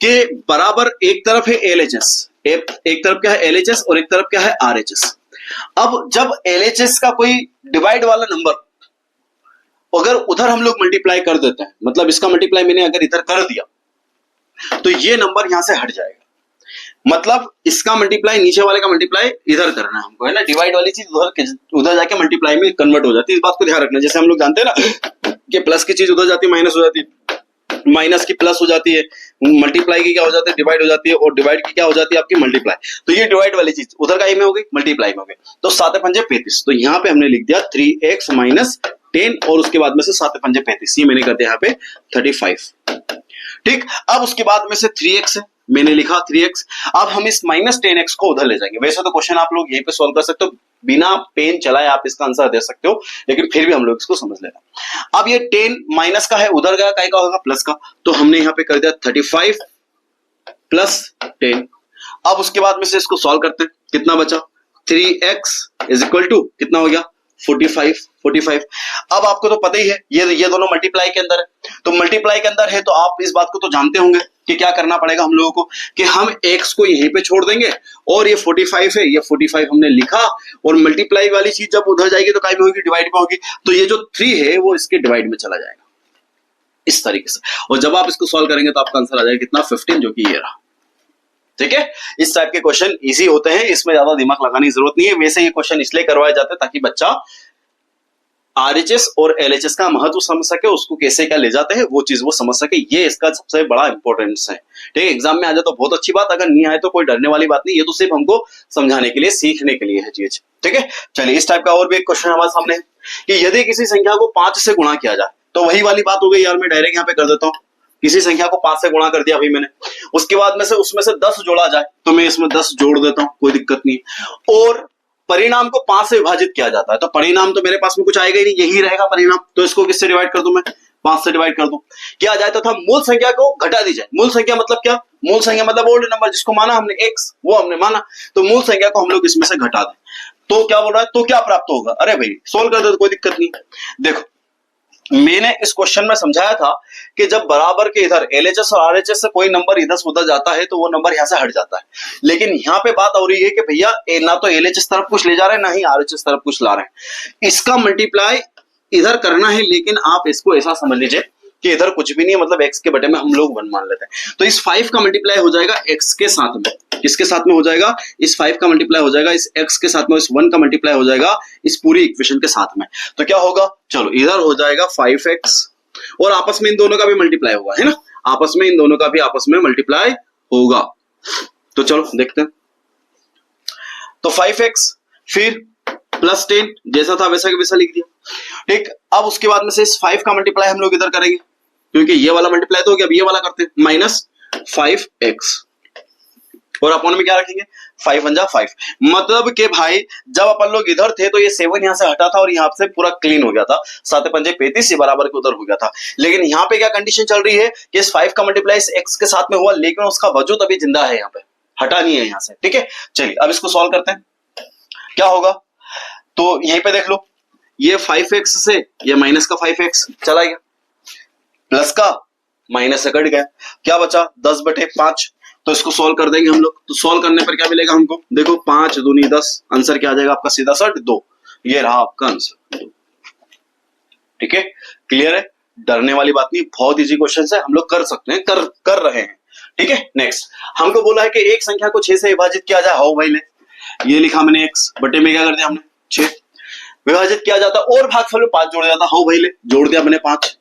कि बराबर एक तरफ है LHS, एक तरफ क्या है LHS और एक तरफ क्या है RHS। अब जब LHS का कोई डिवाइड वाला नंबर अगर उधर हम लोग मल्टीप्लाई कर देते हैं, मतलब इसका मल्टीप्लाई मैंने अगर इधर कर दिया तो ये नंबर यहां से हट जाएगा। मतलब इसका मल्टीप्लाई नीचे वाले का मल्टीप्लाई इधर करना है हमको, है ना। डिवाइड वाली चीज उधर जाके मल्टीप्लाई में कन्वर्ट हो जाती है, इस बात को ध्यान रखना। जैसे हम लोग जानते हैं ना कि प्लस की चीज उधर जाती है माइनस हो जाती है, माइनस की प्लस हो जाती है, मल्टीप्लाई की क्या हो जाती है डिवाइड हो जाती है, और डिवाइड की क्या हो जाती है आपकी मल्टीप्लाई। तो ये डिवाइड वाली चीज उधर का में हो गई, मल्टीप्लाई में हो गई। तो 7 पंजे 35, तो यहाँ पे हमने लिख दिया 3x माइनस 10 और उसके बाद में से 7 पंजे 35, ये मैंने कर दिया यहाँ पे 35। ठीक, अब उसके बाद में से 3x है, मैंने लिखा 3x। अब हम इस माइनस 10x को उधर ले जाएंगे। वैसे तो क्वेश्चन आप लोग यहीं पे सॉल्व कर सकते हो, बिना पेन चलाए आप इसका आंसर दे सकते हो, लेकिन फिर भी हम लोग इसको समझ लेना। अब ये 10 माइनस का है, उधर गया काय का होगा प्लस का, तो हमने यहाँ पे कर दिया 35 प्लस 10। अब उसके बाद में से इसको सॉल्व करते हैं, कितना बचा 3x इज इक्वल टू कितना हो गया 45। अब आपको तो पता ही है ये दोनों मल्टीप्लाई के अंदर है, तो मल्टीप्लाई के अंदर है तो आप इस बात को तो जानते होंगे कि क्या करना पड़ेगा हम लोगों को कि हम x को यहीं पे छोड़ देंगे और ये 45 है, ये 45 हमने लिखा और मल्टीप्लाई वाली चीज जब उधर जाएगी तो काय में होगी डिवाइड में होगी, तो ये जो 3 है वो इसके डिवाइड में चला जाएगा इस तरीके से। और जब आप इसको सॉल्व करेंगे तो आपका आंसर आ जाएगा कितना 15, जो कि ये रहा। ठीक है, इस टाइप के क्वेश्चन इजी होते हैं, इसमें ज्यादा दिमाग लगाने की जरूरत नहीं है। वैसे ये क्वेश्चन इसलिए करवाए जाते हैं ताकि बच्चा RHS और LHS का महत्व समझ सके, उसको कैसे क्या ले जाते हैं वो चीज वो समझ सके, ये इसका सबसे बड़ा इंपॉर्टेंस है। ठीक है, एग्जाम में आ जाए तो बहुत अच्छी बात, अगर नहीं आए तो कोई डरने वाली बात नहीं, ये तो सिर्फ हमको समझाने के लिए सीखने के लिए है चीज। ठीक है, चलिए इस टाइप का और भी एक क्वेश्चन हमारे सामने है कि यदि किसी संख्या को 5 से गुणा किया जाए, तो वही वाली बात हो गई यार, मैं डायरेक्ट यहाँ पे कर देता हूँ, किसी संख्या को 5 से गुणा कर दिया अभी मैंने, उसके बाद में से उसमें से 10 जोड़ा जाए तो मैं इसमें 10 जोड़ देता हूं, कोई दिक्कत नहीं। और परिणाम को 5 से विभाजित किया जाता है, तो परिणाम तो मेरे पास में कुछ आएगा ही नहीं, यही रहेगा परिणाम, तो इसको किससे डिवाइड कर दूं मैं, 5 से डिवाइड कर दूं। क्या जाए तथा मूल संख्या को घटा दी जाए। मूल संख्या मतलब क्या, मूल संख्या मतलब ओल्ड नंबर जिसको माना हमने x, वो हमने माना, तो मूल संख्या को हम लोग इसमें से घटा दें। तो क्या बोल रहा है, तो क्या प्राप्त होगा, अरे भाई सोल्व कर दे तो कोई दिक्कत नहीं। देखो मैंने इस क्वेश्चन में समझाया था कि जब बराबर के इधर एलएचएस और आरएचएस से कोई नंबर इधर से उधर जाता है तो वो नंबर यहां से हट जाता है, लेकिन यहां पे बात हो रही है कि भैया ना तो एलएचएस तरफ कुछ ले जा रहे हैं ना ही आरएचएस तरफ कुछ ला रहे हैं, इसका मल्टीप्लाई इधर करना है, लेकिन आप इसको ऐसा समझ लीजिए कि इधर कुछ भी नहीं है, मतलब x के बटे में हम लोग 1 मान लेते हैं, तो इस 5 का मल्टीप्लाई हो जाएगा x के साथ में, किसके साथ में हो जाएगा, इस 5 का मल्टीप्लाई हो जाएगा इस x के साथ में, इस 1 का मल्टीप्लाई हो जाएगा इस पूरी इक्वेशन के साथ में, तो क्या होगा, चलो इधर हो जाएगा 5x और आपस में इन दोनों का भी मल्टीप्लाई होगा, है ना, आपस में इन दोनों का भी आपस में मल्टीप्लाई होगा, तो चलो देखते हैं। तो 5x फिर प्लस 10 जैसा था वैसा का वैसा लिख दिया, ठीक। अब उसके बाद में से इस 5 का मल्टीप्लाई हम लोग इधर करेंगे, क्योंकि ये वाला मल्टीप्लाई तो हो गया, अब ये वाला करते हैं, माइनस 5x और अपन में क्या रखेंगे 5 1 जा 5, मतलब कि भाई जब अपन लोग इधर थे तो ये 7 यहां से हटा था और यहां से पूरा क्लीन हो गया था, 7 पंजे 35 ये बराबर के उधर हो गया था, लेकिन यहाँ पे क्या कंडीशन चल रही है कि इस 5 का मल्टीप्लाई इस x के साथ में हुआ, लेकिन उसका वजूद अभी जिंदा है, यहाँ पे हटा नहीं है यहाँ से, ठीक है। चलिए अब इसको सॉल्व करते हैं, क्या होगा, तो यहीं पे देख लो, ये 5x से ये माइनस का 5x चला गया, प्लस का माइनस से कट गया, क्या बचा 10/5, तो इसको सॉल्व कर देंगे हम लोग, तो सॉल्व करने पर क्या मिलेगा हमको, देखो 5 दूनी 10, आंसर क्या आ जाएगा आपका सीधा सट 2, ये रहा आपका आंसर, ठीक है, क्लियर है, डरने वाली बात नहीं, बहुत इजी क्वेश्चन है, हम लोग कर सकते हैं, कर रहे हैं, ठीक है। नेक्स्ट हमको बोला है कि एक संख्या को 6 से विभाजित किया जाए, हाउ भाई ले, ये लिखा मैंने x बटे में क्या कर दिया हमने 6, विभाजित किया जाता और भागफल में 5 जोड़ जाता, हाउ भाई ले, जोड़ दिया मैंने 5,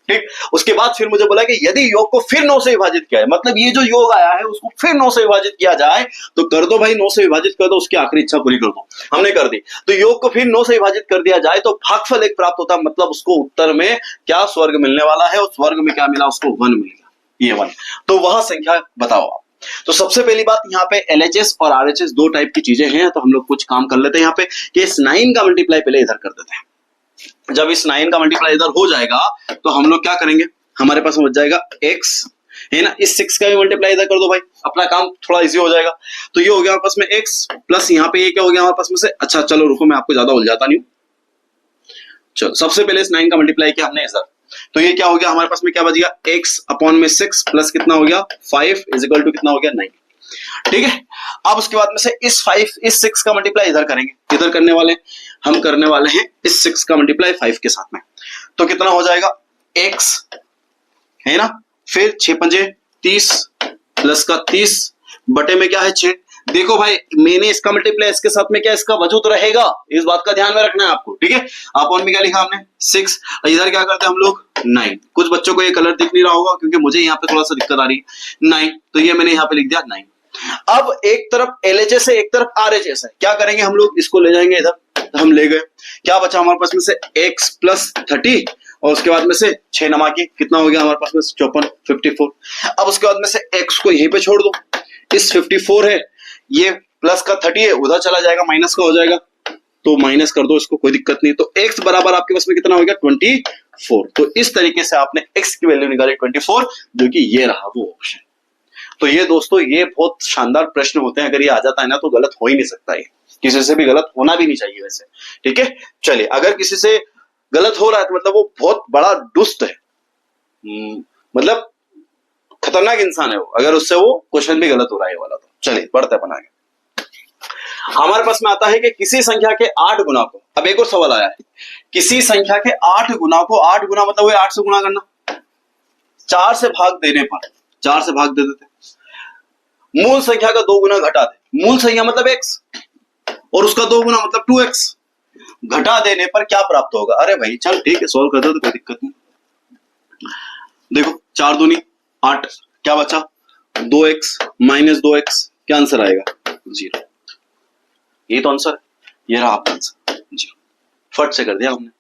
ठीक। उसके बाद फिर मुझे बोला कि यदि योग को फिर 9 से विभाजित किया है, मतलब ये जो योग आया है उसको फिर 9 से विभाजित किया जाए, तो कर दो भाई, 9 से विभाजित कर दो, उसकी आखिरी इच्छा पूरी कर दो, हमने कर दी, तो योग को फिर 9 से विभाजित कर दिया जाए तो भागफल 1 प्राप्त होता, मतलब उसको उत्तर में क्या स्वर्ग मिलने वाला है, उस स्वर्ग में क्या मिला उसको 1 मिल गया, ये 1, तो वह संख्या बताओ आप। तो सबसे पहली बात यहाँ पे LHS और RHS दो टाइप की चीजें हैं, तो हम लोग कुछ काम कर लेते हैं यहाँ पे कि इस 9 का मल्टीप्लाई पहले इधर कर देते हैं, जब इस 9 का मल्टीप्लाई इधर हो जाएगा तो हम लोग क्या करेंगे, हमारे पास बच जाएगा x, है ना, इस 6 का भी मल्टीप्लाई इधर कर दो भाई, अपना काम थोड़ा इजी हो जाएगा, तो ये हो गया हमारे पास में x प्लस यहाँ पे ये क्या हो गया हमारे पास में से, अच्छा चलो रुको मैं आपको ज्यादा उलझाता नहीं हूं, चलो सबसे पहले इस 9 का मल्टीप्लाई किया हमने इधर, तो ये क्या हो गया हमारे पास में, क्या बच गया x अपॉन में 6 प्लस कितना हो गया 5 इज इक्वल टू कितना हो गया 9, ठीक है। अब उसके बाद में से इस 6 का मल्टीप्लाई इधर करेंगे, इधर करने वाले हम करने वाले हैं इस 6 का मल्टीप्लाई 5 के साथ में, तो कितना हो जाएगा x, है ना, फिर 6 पंजे 30 प्लस का 30 बटे में क्या है 6, देखो भाई मैंने इसका मल्टीप्लाई इसके साथ में क्या इसका वजूद रहेगा, इस बात का ध्यान में रखना है आपको, ठीक है। अपॉन में क्या लिखा हमने 6, इधर क्या करते हैं हम लोग 9, कुछ बच्चों को ये कलर दिख नहीं रहा होगा क्योंकि मुझे यहाँ पे थोड़ा सा दिक्कत आ रही है 9, तो ये मैंने यहाँ पे लिख दिया 9। अब एक तरफ LHS है एक तरफ RHS है, क्या करेंगे हम लोग इसको ले जाएंगे इधर, तो हम ले गए, क्या बचा हमारे पास में से x प्लस 30 और उसके बाद में से 6 नमा की कितना हो गया हमारे पास में 54 54, अब उसके बाद में से x को यहीं पे छोड़ दो, इस 54 है ये प्लस का 30 है उधर चला जाएगा माइनस का हो जाएगा, तो माइनस कर दो इसको कोई दिक्कत नहीं, तो x बराबर आपके पास में कितना हो गया 24, तो इस तरीके से आपने x की वैल्यू निकाली 24, जो कि ये रहा वो ऑप्शन। तो ये दोस्तों ये बहुत शानदार प्रश्न होते हैं, अगर ये आ जाता है ना तो गलत हो ही नहीं सकता, ये किसी से भी गलत होना भी नहीं चाहिए वैसे, ठीक है। चलिए अगर किसी से गलत हो रहा है तो मतलब वो बहुत बड़ा दुष्ट है, मतलब खतरनाक इंसान है वो, अगर उससे वो क्वेश्चन भी गलत हो रहा है वाला, तो चलिए बढ़ते अपन आगे। हमारे पास में आता है कि किसी संख्या के 8 गुना को, अब एक और सवाल आया है, किसी संख्या के 8 गुना को, 8 गुना मतलब वो 8 से गुना करना, 4 से भाग देने पर, 4 से भाग दे देते, मूल संख्या का 2 गुना घटा दे, मूल संख्या मतलब x और उसका 2 गुना मतलब 2x, घटा देने पर क्या प्राप्त होगा, अरे भाई चल ठीक है सॉल्व कर दो तो कोई दिक्कत नहीं, देखो 4 दूनी 8, क्या बचा 2x माइनस 2x, क्या आंसर आएगा 0, ये तो आंसर, ये रहा आपका आंसर 0, फट से कर दिया हमने,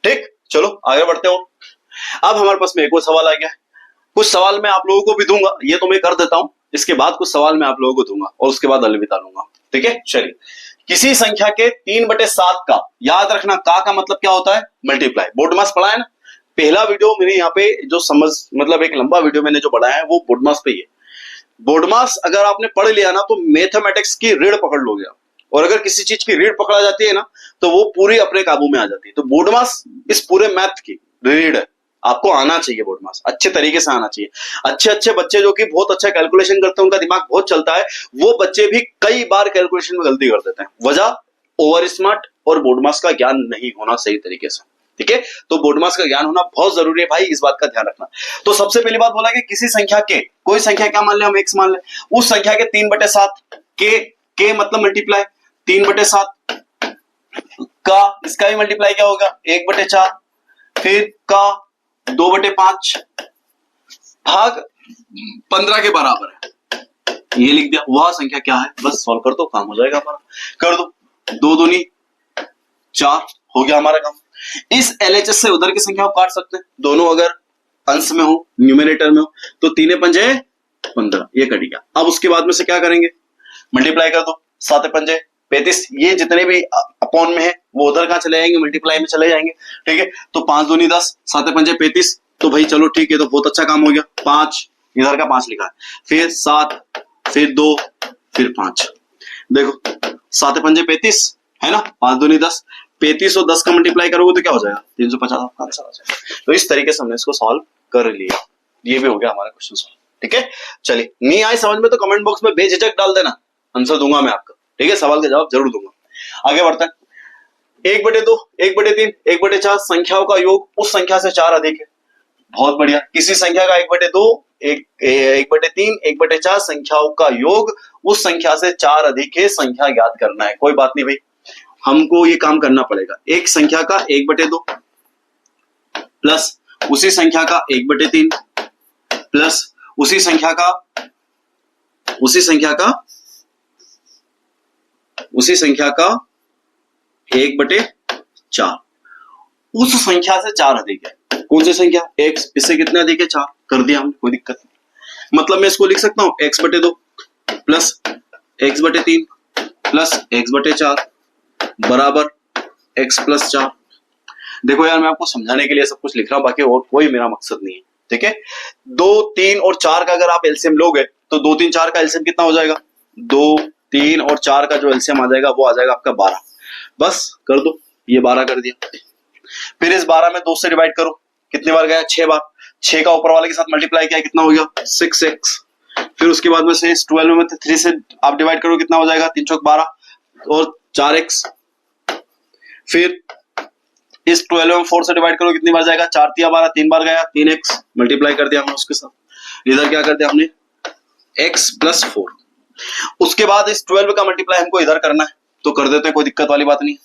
ठीक। चलो आगे बढ़ते हो। अब हमारे पास में एक और सवाल आ गया है। कुछ सवाल मैं आप लोगों को भी दूंगा, ये तो मैं कर देता हूं, इसके बाद कुछ सवाल मैं आप लोगों को दूंगा और उसके बाद अलविदा लूंगा, ठीक है। चलिए, किसी संख्या के 3/7 का, याद रखना का मतलब क्या होता है, मल्टीप्लाई। बोर्ड मास पढ़ा है ना, पहला वीडियो मेरे यहाँ पे जो समझ मतलब एक लंबा वीडियो मैंने जो पढ़ा है वो बोर्ड मास पे ही है। बोर्ड मास अगर आपने पढ़ लिया ना तो मैथमेटिक्स की रीढ़ पकड़ लोगे आप, और अगर किसी चीज की रीढ़ पकड़ा जाती है ना तो वो पूरी अपने काबू में आ जाती है। तो बोर्ड मास इस पूरे मैथ की रीढ़ है, आपको आना चाहिए बोर्ड मास, अच्छे तरीके से आना चाहिए। अच्छे अच्छे बच्चे जो कि बहुत अच्छा कैलकुलेशन करते हैं, उनका दिमाग बहुत चलता है, वो बच्चे भी कई बार कैलकुलेशन में गलती कर देते हैं। वजह ओवर स्मार्ट और बोर्ड मास का ज्ञान नहीं होना सही तरीके से, ठीक है। तो बोर्ड मास का ज्ञान होना बहुत जरूरी है भाई, इस बात का ध्यान रखना। तो सबसे पहली बात बोला कि किसी संख्या के, कोई संख्या क्या मान ले, हम एक्स मान ले, उस संख्या के 3/7 के मतलब मल्टीप्लाई 3/7 का, इसका भी मल्टीप्लाई क्या होगा 1/4, फिर का 2/5 भाग 15 के बराबर है, ये लिख दिया। वह संख्या क्या है, बस सॉल्व कर दो, काम हो जाएगा हमारा। कर दो, 2 दूनी 4 हो गया हमारा काम। इस LHS से उधर की संख्या को काट सकते हैं, दोनों अगर अंश में हो, न्यूमरेटर में हो, तो 3 पंजे 15, ये कट गया। अब उसके बाद में से क्या करेंगे, मल्टीप्लाई कर दो, 7 पंजे 35, ये जितने भी अपॉन में है वो उधर कहां चले जाएंगे, मल्टीप्लाई में चले जाएंगे, ठीक है। तो 5 दूनी 10, 7 पंजे 35, तो भाई चलो ठीक है, तो बहुत अच्छा काम हो गया। 5 इधर का 5 लिखा है, फिर 7, फिर 2, फिर 5, देखो 7 पंजे 35 है ना, 5 दूनी 10, 35 और 10 का मल्टीप्लाई करोगे तो क्या हो जाएगा 350 आपका आंसर आ जाएगा। तो इस तरीके से हमने इसको सॉल्व कर लिया, ये भी हो गया हमारा क्वेश्चन सॉल्व, ठीक है। चलिए, नहीं आए समझ में तो कमेंट बॉक्स में बेझिझक डाल देना, आंसर दूंगा मैं आपका, ठीक है, सवाल का जवाब जरूर दूंगा। आगे बढ़ते हैं। 1/2, 1/3, 1/4 संख्याओं का योग उस संख्या से 4 अधिक है। बहुत बढ़िया, किसी संख्या का 1/2, 1/3, 1/4 संख्याओं का योग उस संख्या से 4 अधिक है, संख्या ज्ञात करना है। कोई बात नहीं भाई, हमको ये काम करना पड़ेगा। एक संख्या का 1/2 प्लस उसी संख्या का 1/3 प्लस उसी संख्या का 1/4 उस संख्या से 4 अधिक है। कौन सी संख्या, x, इससे कितने अधिक है 4, कर दिया हमने, कोई दिक्कत नहीं। मतलब मैं इसको लिख सकता हूं x/2 plus x/3 plus x/4 बराबर x + 4। देखो यार, मैं आपको समझाने के लिए सब कुछ लिख रहा हूं, बाकी और कोई मेरा मकसद नहीं है, ठीक है। 2, 3 और 4 का अगर आप एलसीएम लोगे तो 2, 3, 4 का एलसीएम कितना हो जाएगा, 2, 3 और 4 का जो एलसीएम आ जाएगा वो आ जाएगा आपका 12। बस कर दो, ये 12 कर दिया। फिर इस 12 में 2 से डिवाइड करो, कितने बार गया 6 बार, 6 का ऊपर वाले के साथ मल्टीप्लाई किया, कितना हो गया 6x। फिर उसके बाद में से इस 12 में 3 से आप डिवाइड करो, कितना हो जाएगा 3 चौक 12 और 4x। फिर इस 12 में 4 से डिवाइड करो, कितनी बार जाएगा 4 तिया 12, 3 बार गया 3x, मल्टीप्लाई कर दिया हमने उसके साथ। इधर क्या कर दिया हमने x + 4। उसके बाद इस 12 का मल्टीप्लाई हमको इधर करना है, तो कर देते हैं, कोई दिक्कत वाली बात नहीं।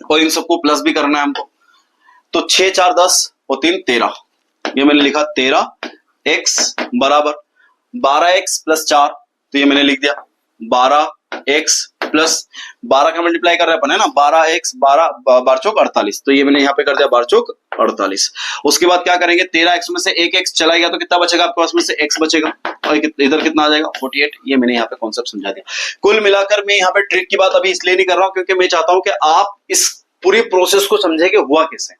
और इन सबको प्लस भी करना है हमको, तो 6, 4, 10 और 3, 13, ये मैंने लिखा 13x बराबर 12x + 4, तो ये मैंने लिख दिया 12x प्लस 12 का मल्टीप्लाई कर रहे हैं अपन, है ना, 12x 12 चौक 48, तो ये मैंने यहाँ पे कर दिया 12 चौक 48। उसके बाद क्या करेंगे, 13x में से 1x चला गया तो कितना बचेगा आपके पास में से x बचेगा, और इधर कितना आ जाएगा 48। ये मैंने यहाँ पे कॉन्सेप्ट समझा दिया। कुल मिलाकर मैं यहाँ पे ट्रिक की बात अभी इसलिए नहीं कर रहा हूँ क्योंकि मैं चाहता हूँ कि आप इस पूरी प्रोसेस को समझे कि हुआ कैसे,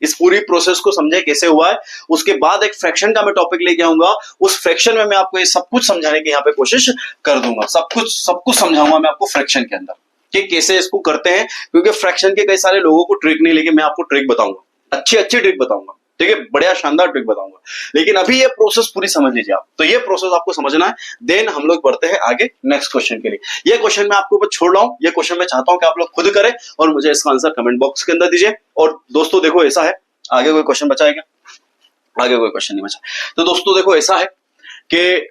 इस पूरी प्रोसेस को समझे कैसे हुआ है। उसके बाद एक फ्रैक्शन का मैं टॉपिक लेके आऊंगा, उस फ्रैक्शन में मैं आपको ये सब कुछ समझाने की यहाँ पे कोशिश कर दूंगा, सब कुछ समझाऊंगा मैं आपको फ्रैक्शन के अंदर कि कैसे इसको करते हैं, क्योंकि फ्रैक्शन के कई सारे लोगों को ट्रिक नहीं, लेकिन मैं आपको ट्रिक बताऊंगा, अच्छी ट्रिक बताऊंगा, ठीक है, बढ़िया शानदार ट्रिक बताऊंगा। लेकिन अभी ये प्रोसेस पूरी समझ लीजिए आप, तो ये प्रोसेस आपको समझना है, देन हम लोग बढ़ते हैं आगे नेक्स्ट क्वेश्चन के लिए। ये क्वेश्चन मैं आपके ऊपर छोड़ रहा हूं, ये क्वेश्चन मैं चाहता हूं कि आप लोग खुद करें और मुझे इसका आंसर कमेंट बॉक्स के अंदर दीजिए। और दोस्तों देखो ऐसा है, आगे कोई क्वेश्चन बचा है क्या, आगे कोई क्वेश्चन नहीं बचा। तो दोस्तों देखो ऐसा है कि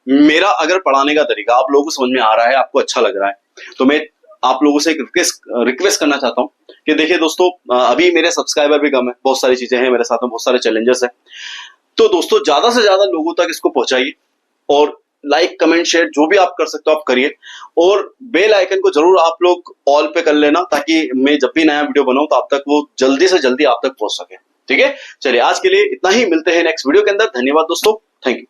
मेरा अगर पढ़ाने का तरीका आप लोगों को समझ में आ रहा है, आपको अच्छा लग रहा है, तो मैं आप लोगों से एक रिक्वेस्ट करना चाहता हूं कि देखिए दोस्तों, अभी मेरे सब्सक्राइबर भी कम है, बहुत सारी चीजें हैं मेरे साथ में, बहुत सारे चैलेंजेस हैं। तो दोस्तों ज्यादा से ज्यादा लोगों तक इसको पहुंचाइए और लाइक कमेंट शेयर जो भी आप कर सकते हो आप करिए, और बेल आइकन को जरूर आप लोग ऑल पे कर लेना ताकि मैं जब भी नया वीडियो बनाऊं तो आप तक वो जल्दी से जल्दी आप तक पहुंच सके। ठीक है, चलिए आज के लिए इतना ही, मिलते हैं नेक्स्ट वीडियो के अंदर। धन्यवाद दोस्तों, थैंक यू।